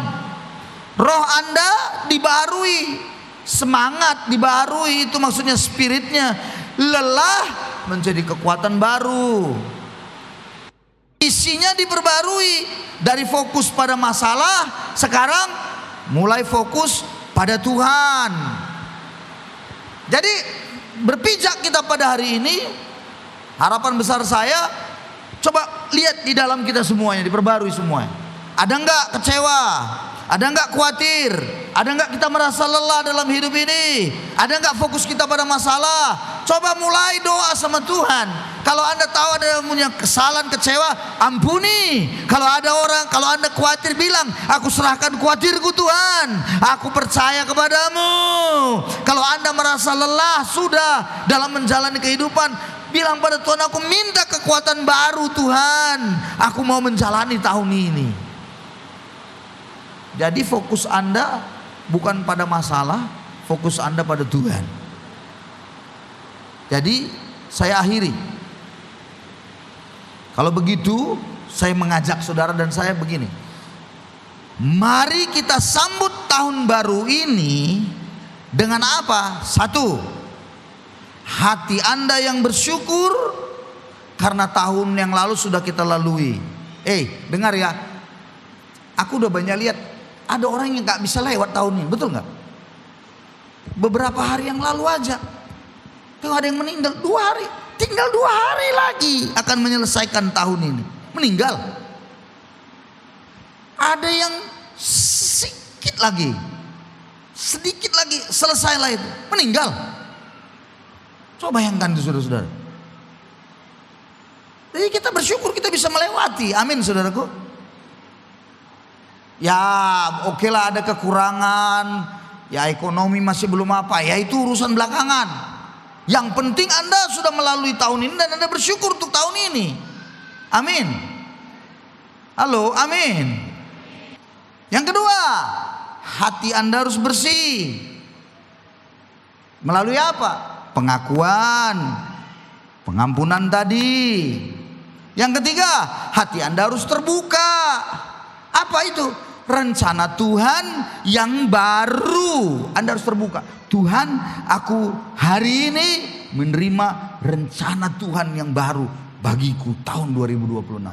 Roh Anda dibaharui, semangat dibaharui, itu maksudnya spiritnya. Lelah menjadi kekuatan baru. Isinya diperbarui. Dari fokus pada masalah, sekarang mulai fokus pada Tuhan. Jadi berpijak kita pada hari ini, harapan besar saya, coba lihat di dalam kita semuanya diperbarui semuanya. Ada enggak kecewa? Ada enggak khawatir? Ada enggak kita merasa lelah dalam hidup ini? Ada enggak fokus kita pada masalah? Coba mulai doa sama Tuhan. Kalau Anda tahu ada punya kesalahan, kecewa, ampuni. Kalau ada orang, kalau Anda khawatir, bilang, aku serahkan khawatirku Tuhan, aku percaya kepadamu. Kalau Anda merasa lelah sudah dalam menjalani kehidupan, bilang pada Tuhan, aku minta kekuatan baru Tuhan, aku mau menjalani tahun ini. Jadi fokus Anda bukan pada masalah, fokus Anda pada Tuhan. Jadi saya akhiri. Kalau begitu saya mengajak saudara dan saya begini. Mari kita sambut tahun baru ini dengan apa? Satu, hati Anda yang bersyukur karena tahun yang lalu sudah kita lalui. Dengar ya, aku udah banyak lihat ada orang yang gak bisa lewat tahun ini, betul gak? Beberapa hari yang lalu aja, tuh ada yang meninggal 2 hari, tinggal 2 hari lagi akan menyelesaikan tahun ini, meninggal. Ada yang sedikit lagi selesailah itu, meninggal. Coba bayangkan itu saudara-saudara. Jadi kita bersyukur kita bisa melewati, amin saudaraku. Ya oke lah ada kekurangan, ya ekonomi masih belum apa, ya itu urusan belakangan. Yang penting Anda sudah melalui tahun ini dan Anda bersyukur untuk tahun ini. Amin. Halo, amin. Yang kedua, hati Anda harus bersih. Melalui apa? Pengakuan, pengampunan tadi. Yang ketiga, hati Anda harus terbuka. Apa itu? Rencana Tuhan yang baru. Anda harus terbuka. Tuhan, aku hari ini menerima rencana Tuhan yang baru bagiku tahun 2026.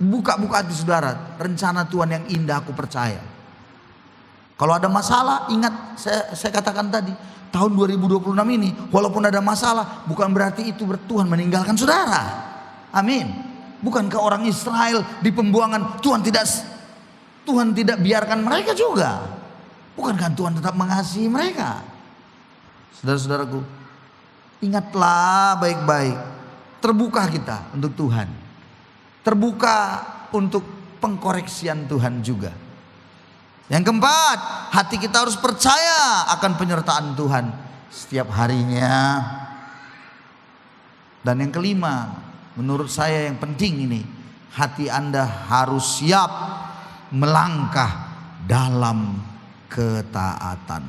Buka-buka hati saudara, rencana Tuhan yang indah aku percaya. Kalau ada masalah, ingat saya katakan tadi, tahun 2026 ini walaupun ada masalah, bukan berarti itu Tuhan meninggalkan saudara. Amin. Bukankah orang Israel di pembuangan Tuhan tidak biarkan mereka juga? Bukankah Tuhan tetap mengasihi mereka? Saudara-saudaraku, ingatlah baik-baik. Terbuka kita untuk Tuhan. Terbuka untuk pengkoreksian Tuhan juga. Yang keempat, hati kita harus percaya akan penyertaan Tuhan setiap harinya. Dan yang kelima, menurut saya yang penting ini, hati Anda harus siap melangkah dalam ketaatan.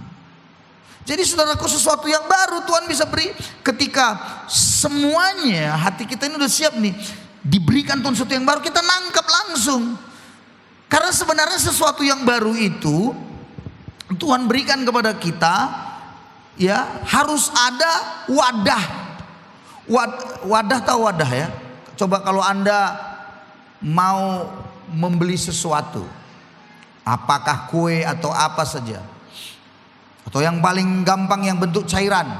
Jadi saudaraku, sesuatu yang baru Tuhan bisa beri ketika semuanya hati kita ini udah siap nih, diberikan Tuhan sesuatu yang baru, kita nangkap langsung. Karena sebenarnya sesuatu yang baru itu Tuhan berikan kepada kita, ya, harus ada wadah. Wadah tahu wadah ya? Coba kalau Anda mau membeli sesuatu, apakah kue atau apa saja, atau yang paling gampang yang bentuk cairan.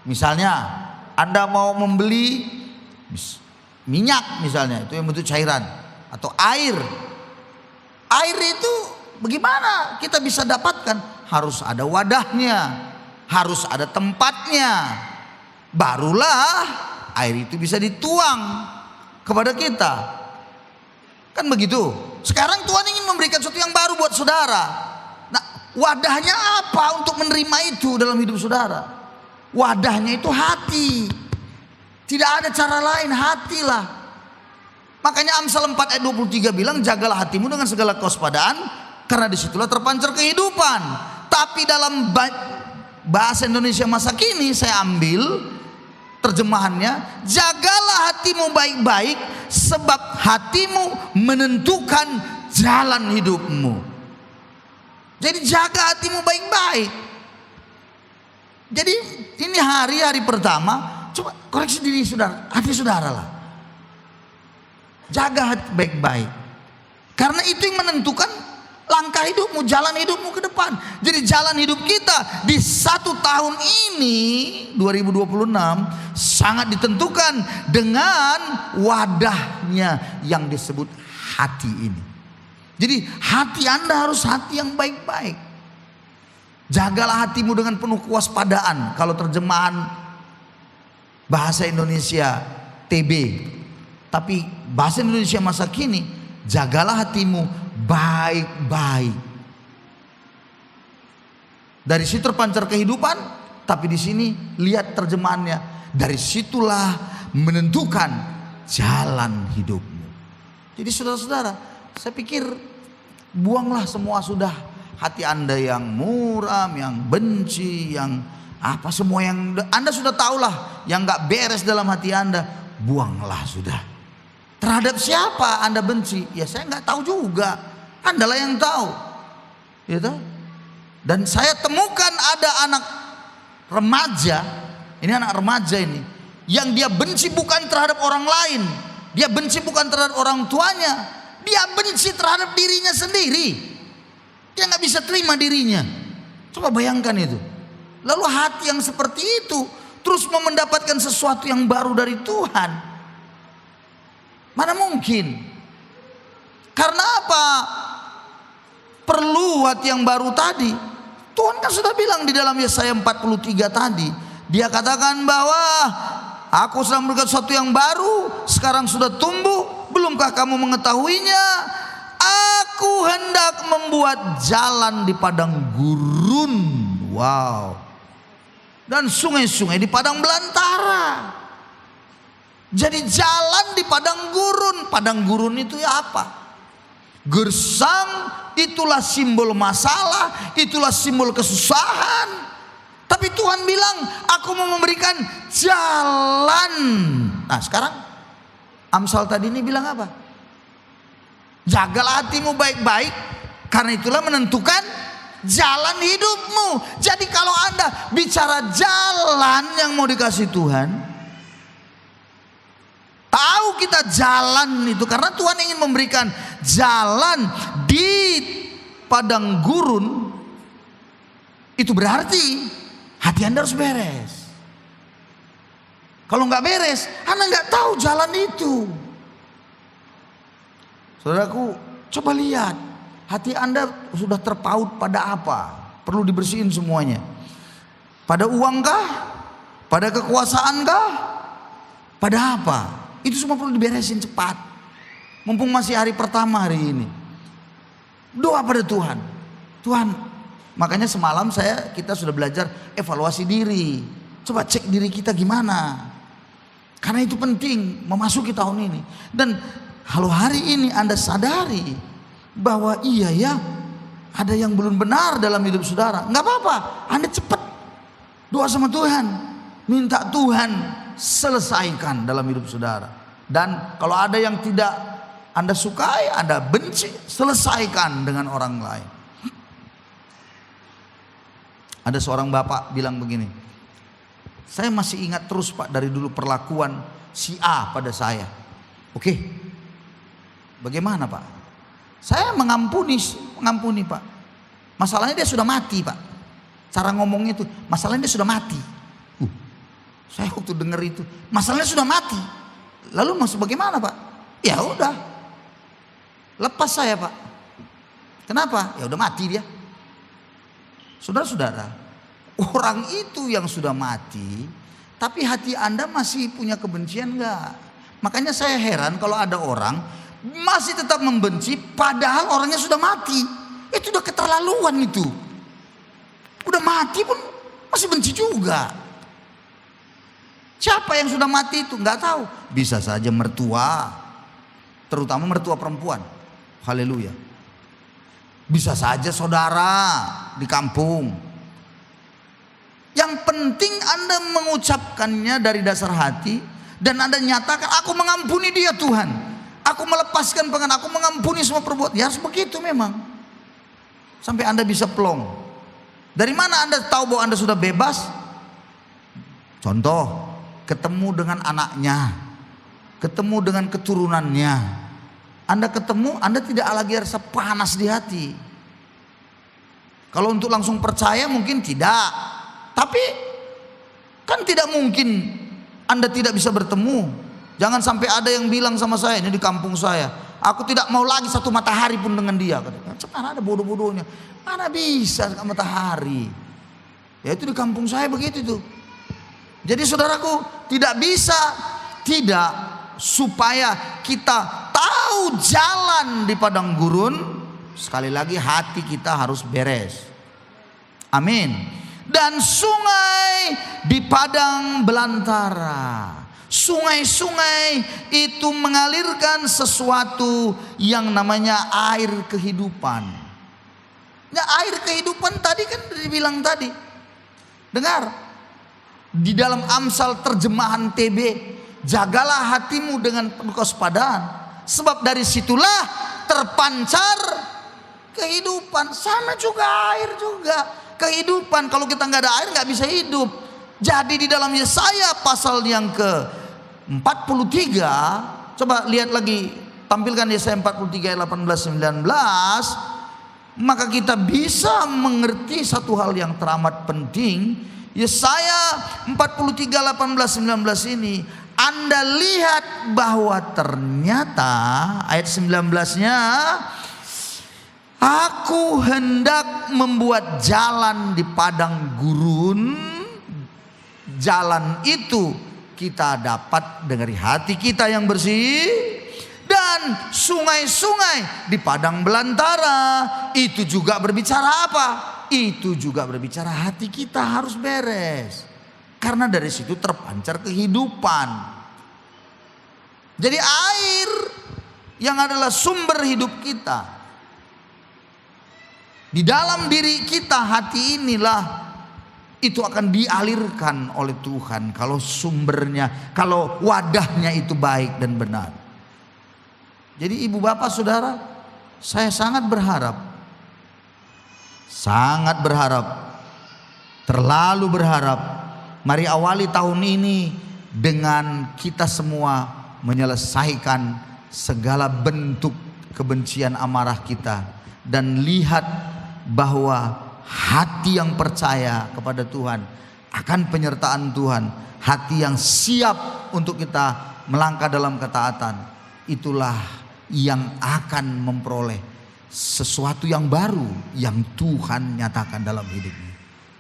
Misalnya Anda mau membeli minyak misalnya, itu yang bentuk cairan, atau air. Air itu bagaimana kita bisa dapatkan? Harus ada wadahnya, harus ada tempatnya. Barulah air itu bisa dituang kepada kita. Kan begitu. Sekarang Tuhan ingin memberikan sesuatu yang baru buat saudara. Nah, wadahnya apa untuk menerima itu dalam hidup saudara? Wadahnya itu hati. Tidak ada cara lain, hatilah. Makanya Amsal 4 ayat 23 bilang, jagalah hatimu dengan segala kewaspadaan, karena disitulah terpancar kehidupan. Tapi dalam bahasa Indonesia masa kini saya ambil terjemahannya, jagalah hatimu baik-baik, sebab hatimu menentukan jalan hidupmu. Jadi jaga hatimu baik-baik. Jadi ini hari-hari pertama, coba koreksi diri saudara, hati saudara lah. Jaga hati baik-baik. Karena itu yang menentukan langkah hidupmu, jalan hidupmu ke depan. Jadi jalan hidup kita di 1 tahun ini 2026 sangat ditentukan dengan wadahnya yang disebut hati ini. Jadi hati Anda harus hati yang baik-baik. Jagalah hatimu dengan penuh kewaspadaan. Kalau terjemahan bahasa Indonesia TB, tapi bahasa Indonesia masa kini, jagalah hatimu baik-baik. Dari situ terpancar kehidupan, tapi di sini lihat terjemahannya, dari situlah menentukan jalan hidupmu. Jadi saudara-saudara, saya pikir buanglah semua sudah hati Anda yang muram, yang benci, yang apa semua yang Anda sudah tahulah yang gak beres dalam hati Anda, buanglah sudah. Terhadap siapa Anda benci? Ya saya nggak tahu juga. Andalah yang tahu. Gitu? Dan saya temukan ada anak remaja, ini anak remaja ini, yang dia benci bukan terhadap orang lain, dia benci bukan terhadap orang tuanya, dia benci terhadap dirinya sendiri. Dia nggak bisa terima dirinya. Coba bayangkan itu. Lalu hati yang seperti itu terus mau mendapatkan sesuatu yang baru dari Tuhan. Mana mungkin? Karena apa? Perlu hati yang baru tadi. Tuhan kan sudah bilang di dalam Yesaya 43 tadi. Dia katakan bahwa aku sedang memberikan sesuatu yang baru, sekarang sudah tumbuh, belumkah kamu mengetahuinya? Aku hendak membuat jalan di padang gurun. Wow. Dan sungai-sungai di padang belantara. Jadi jalan di padang gurun. Padang gurun itu ya apa? Gersang itulah simbol masalah, itulah simbol kesusahan. Tapi Tuhan bilang, aku mau memberikan jalan. Nah sekarang Amsal tadi ini bilang apa? Jagalah hatimu baik-baik, karena itulah menentukan jalan hidupmu. Jadi kalau Anda bicara jalan yang mau dikasih Tuhan, tahu kita jalan itu karena Tuhan ingin memberikan jalan di padang gurun. Itu berarti hati Anda harus beres. Kalau nggak beres, Anda nggak tahu jalan itu. Saudaraku, coba lihat hati Anda sudah terpaut pada apa? Perlu dibersihin semuanya. Pada uangkah? Pada kekuasaankah? Pada apa? Itu semua perlu diberesin cepat. Mumpung masih hari pertama hari ini. Doa pada Tuhan. Tuhan, makanya semalam kita sudah belajar evaluasi diri. Coba cek diri kita gimana. Karena itu penting memasuki tahun ini. Dan kalau hari ini Anda sadari bahwa iya ya, ada yang belum benar dalam hidup saudara, nggak apa-apa. Anda cepat doa sama Tuhan. Minta Tuhan selesaikan dalam hidup saudara. Dan kalau ada yang tidak Anda sukai, Anda benci, selesaikan dengan orang lain. Ada seorang bapak bilang begini, saya masih ingat terus Pak dari dulu perlakuan si A pada saya. Oke, bagaimana Pak? Saya mengampuni Pak. Masalahnya dia sudah mati Pak. Cara ngomongnya itu, masalahnya dia sudah mati. Saya waktu dengar itu, masalahnya sudah mati. Lalu maksud bagaimana Pak? Ya udah, lepas saya Pak. Kenapa? Ya udah mati dia. Saudara-saudara, orang itu yang sudah mati, tapi hati Anda masih punya kebencian enggak? Makanya saya heran kalau ada orang masih tetap membenci padahal orangnya sudah mati. Itu udah keterlaluan itu. Udah mati pun masih benci juga. Siapa yang sudah mati itu? Enggak tahu. Bisa saja mertua, terutama mertua perempuan. Haleluya. Bisa saja saudara di kampung. Yang penting Anda mengucapkannya dari dasar hati dan Anda nyatakan, aku mengampuni dia Tuhan. Aku melepaskan pengen, aku mengampuni semua perbuatan. Ya harus begitu memang. Sampai Anda bisa plong. Dari mana Anda tahu bahwa Anda sudah bebas? Contoh, ketemu dengan anaknya, ketemu dengan keturunannya. Anda ketemu, Anda tidak lagi rasa panas di hati. Kalau untuk langsung percaya mungkin tidak. Tapi kan tidak mungkin Anda tidak bisa bertemu. Jangan sampai ada yang bilang sama saya, ini di kampung saya, aku tidak mau lagi satu matahari pun dengan dia. Mana ada bodoh-bodohnya. Mana bisa dengan matahari. Ya itu di kampung saya begitu tuh. Jadi saudaraku, tidak bisa tidak supaya kita tahu jalan di padang gurun. Sekali lagi hati kita harus beres. Amin. Dan sungai di padang belantara. Sungai-sungai itu mengalirkan sesuatu yang namanya air kehidupan. Nah, air kehidupan tadi kan dibilang tadi. Dengar. Di dalam Amsal terjemahan TB, jagalah hatimu dengan penuh kewaspadaan, sebab dari situlah terpancar kehidupan. Sama juga air juga. Kehidupan, kalau kita nggak ada air nggak bisa hidup. Jadi di dalam Yesaya pasal yang ke-43, coba lihat lagi, tampilkan Yesaya 43 ayat 18-19, maka kita bisa mengerti satu hal yang teramat penting. Yesaya 43 18-19 ini, Anda lihat bahwa ternyata ayat 19-nya, aku hendak membuat jalan di padang gurun. Jalan itu kita dapat dari hati kita yang bersih. Dan sungai-sungai di padang belantara, itu juga berbicara apa? Itu juga berbicara hati kita harus beres. Karena dari situ terpancar kehidupan. Jadi air yang adalah sumber hidup kita, di dalam diri kita, hati inilah itu akan dialirkan oleh Tuhan kalau sumbernya, kalau wadahnya itu baik dan benar. Jadi ibu bapak saudara, saya sangat berharap, terlalu berharap, mari awali tahun ini dengan kita semua menyelesaikan segala bentuk kebencian amarah kita, dan lihat bahwa hati yang percaya kepada Tuhan akan penyertaan Tuhan, hati yang siap untuk kita melangkah dalam ketaatan, itulah yang akan memperoleh sesuatu yang baru yang Tuhan nyatakan dalam hidupnya.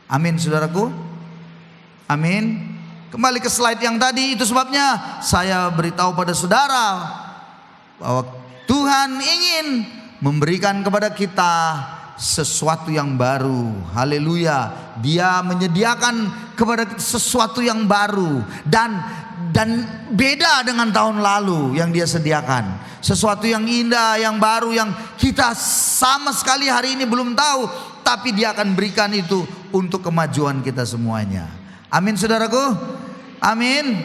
Amin saudaraku. Amin. Kembali ke slide yang tadi, itu sebabnya saya beritahu pada saudara bahwa Tuhan ingin memberikan kepada kita sesuatu yang baru. Haleluya. Dia menyediakan kepada kita sesuatu yang baru dan beda dengan tahun lalu yang dia sediakan. Sesuatu yang indah, yang baru, yang kita sama sekali hari ini belum tahu, tapi dia akan berikan itu untuk kemajuan kita semuanya. Amin saudaraku. Amin.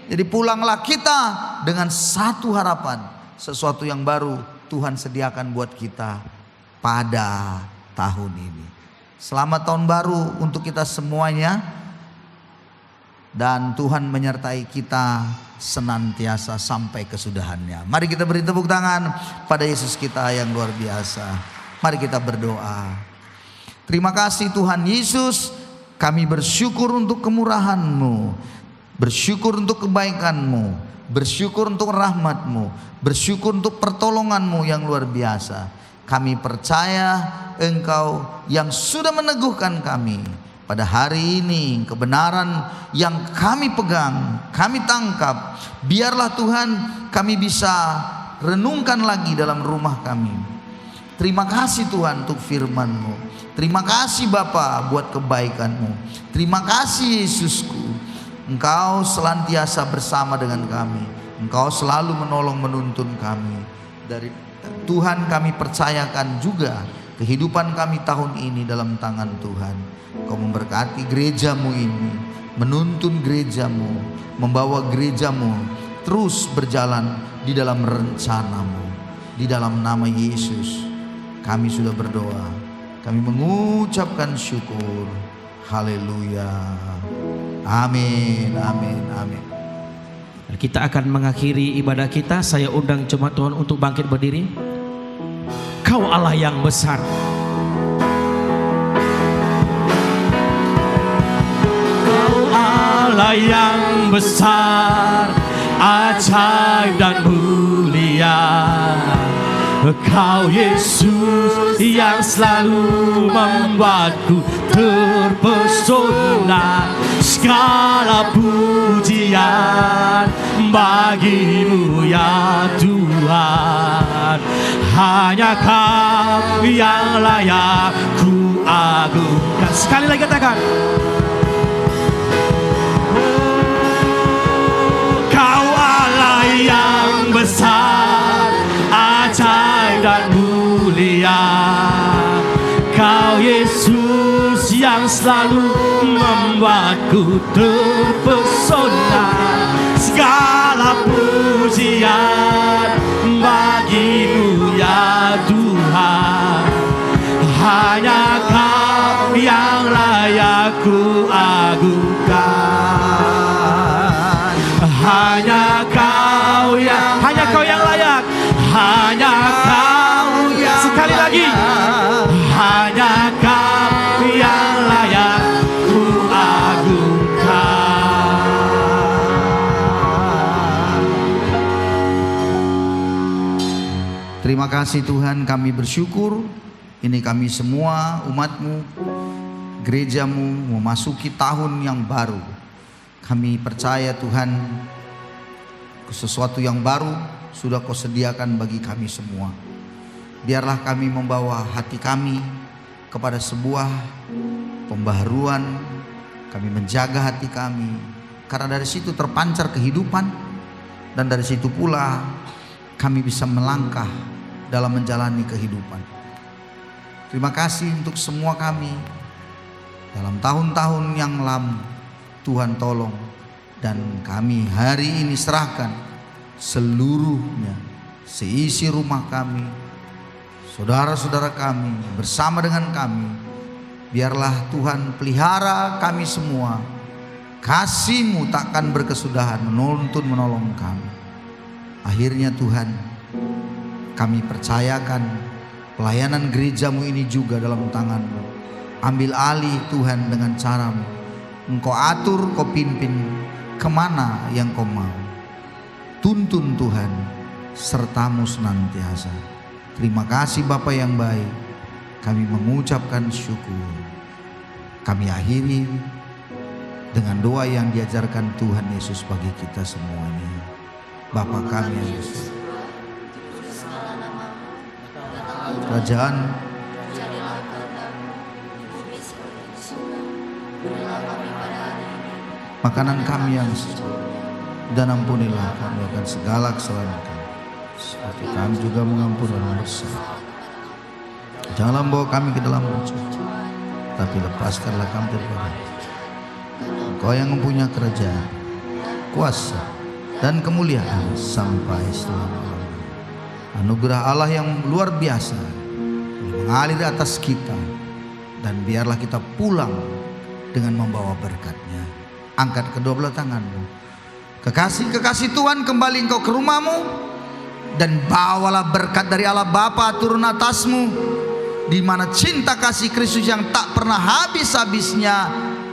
Jadi pulanglah kita dengan satu harapan, sesuatu yang baru Tuhan sediakan buat kita pada tahun ini. Selamat tahun baru untuk kita semuanya. Dan Tuhan menyertai kita senantiasa sampai kesudahannya. Mari kita beri tepuk tangan pada Yesus kita yang luar biasa. Mari kita berdoa. Terima kasih Tuhan Yesus, kami bersyukur untuk kemurahan-Mu, bersyukur untuk kebaikan-Mu, bersyukur untuk rahmat-Mu, bersyukur untuk pertolongan-Mu yang luar biasa. Kami percaya Engkau yang sudah meneguhkan kami. Pada hari ini kebenaran yang kami pegang, kami tangkap. Biarlah Tuhan kami bisa renungkan lagi dalam rumah kami. Terima kasih Tuhan untuk firman-Mu. Terima kasih Bapa buat kebaikan-Mu. Terima kasih Yesusku. Engkau senantiasa bersama dengan kami. Engkau selalu menolong menuntun kami. Dari Tuhan kami percayakan juga kehidupan kami tahun ini dalam tangan Tuhan. Kau memberkati gereja-Mu ini, menuntun gereja-Mu, membawa gereja-Mu terus berjalan di dalam rencana-Mu. Di dalam nama Yesus kami sudah berdoa, kami mengucapkan syukur. Haleluya. Amin, amin, amin. Kita akan mengakhiri ibadah kita. Saya undang jemaat Tuhan untuk bangkit berdiri. Kau Allah yang besar. Allah yang besar, ajaib dan mulia. Engkau Yesus yang selalu membuatku terpesona. Segala pujian bagi-Mu ya Tuhan. Hanya Kau yang layak ku agungkan. Sekali lagi katakan. Yang besar, ajaib dan mulia. Kau Yesus yang selalu membuatku terpesona. Segala pujian bagi-Mu ya Tuhan. Hanya Kau yang layak ku agungkan. Hanya Kau yang layak. Hanya Kau yang sekali lagi. Hanya Kau yang layak ku agungkan. Terima kasih Tuhan, kami bersyukur. Ini kami semua umat-Mu, gereja-Mu memasuki tahun yang baru. Kami percaya Tuhan, sesuatu yang baru sudah Kau sediakan bagi kami semua. Biarlah kami membawa hati kami kepada sebuah pembaharuan. Kami menjaga hati kami, karena dari situ terpancar kehidupan. Dan dari situ pula kami bisa melangkah dalam menjalani kehidupan. Terima kasih untuk semua kami dalam tahun-tahun yang lalu. Tuhan tolong, dan kami hari ini serahkan seluruhnya, seisi rumah kami, saudara-saudara kami bersama dengan kami. Biarlah Tuhan pelihara kami semua. Kasih-Mu takkan berkesudahan menuntun menolong kami. Akhirnya Tuhan, kami percayakan pelayanan gereja-Mu ini juga dalam tangan-Mu. Ambil alih Tuhan dengan cara-Mu. Engkau atur, Kau pimpin kemana yang Kau mau. Tuntun Tuhan, serta-Mu senantiasa. Terima kasih Bapa yang baik. Kami mengucapkan syukur. Kami akhiri dengan doa yang diajarkan Tuhan Yesus bagi kita semuanya. Bapa kami yang Yesus, kerajaan makanan kami yang dan ampunilah kami akan segala kesalahan kami, seperti kami juga mengampuni orang bersalah. Janganlah bawa kami ke dalam pencobaan, tapi lepaskanlah kami daripada Engkau yang mempunyai kerajaan, kuasa, dan kemuliaan sampai selama-lamanya. Anugerah Allah yang luar biasa mengalir di atas kita, dan biarlah kita pulang dengan membawa berkat-Nya. Angkat kedua belah tanganmu. Kekasih-kekasih Tuhan, kembali engkau ke rumahmu dan bawalah berkat dari Allah Bapa turun atasmu, di mana cinta kasih Kristus yang tak pernah habis-habisnya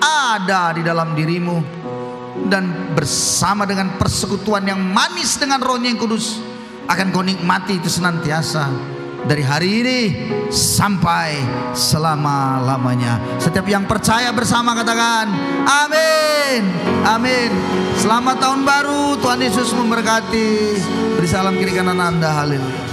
ada di dalam dirimu, dan bersama dengan persekutuan yang manis dengan Roh-Nya yang kudus akan kau nikmati itu senantiasa dari hari ini sampai selama-lamanya. Setiap yang percaya bersama katakan amin. Amin. Selamat tahun baru, Tuhan Yesus memberkati. Beri salam kiri kanan Anda. Haleluya.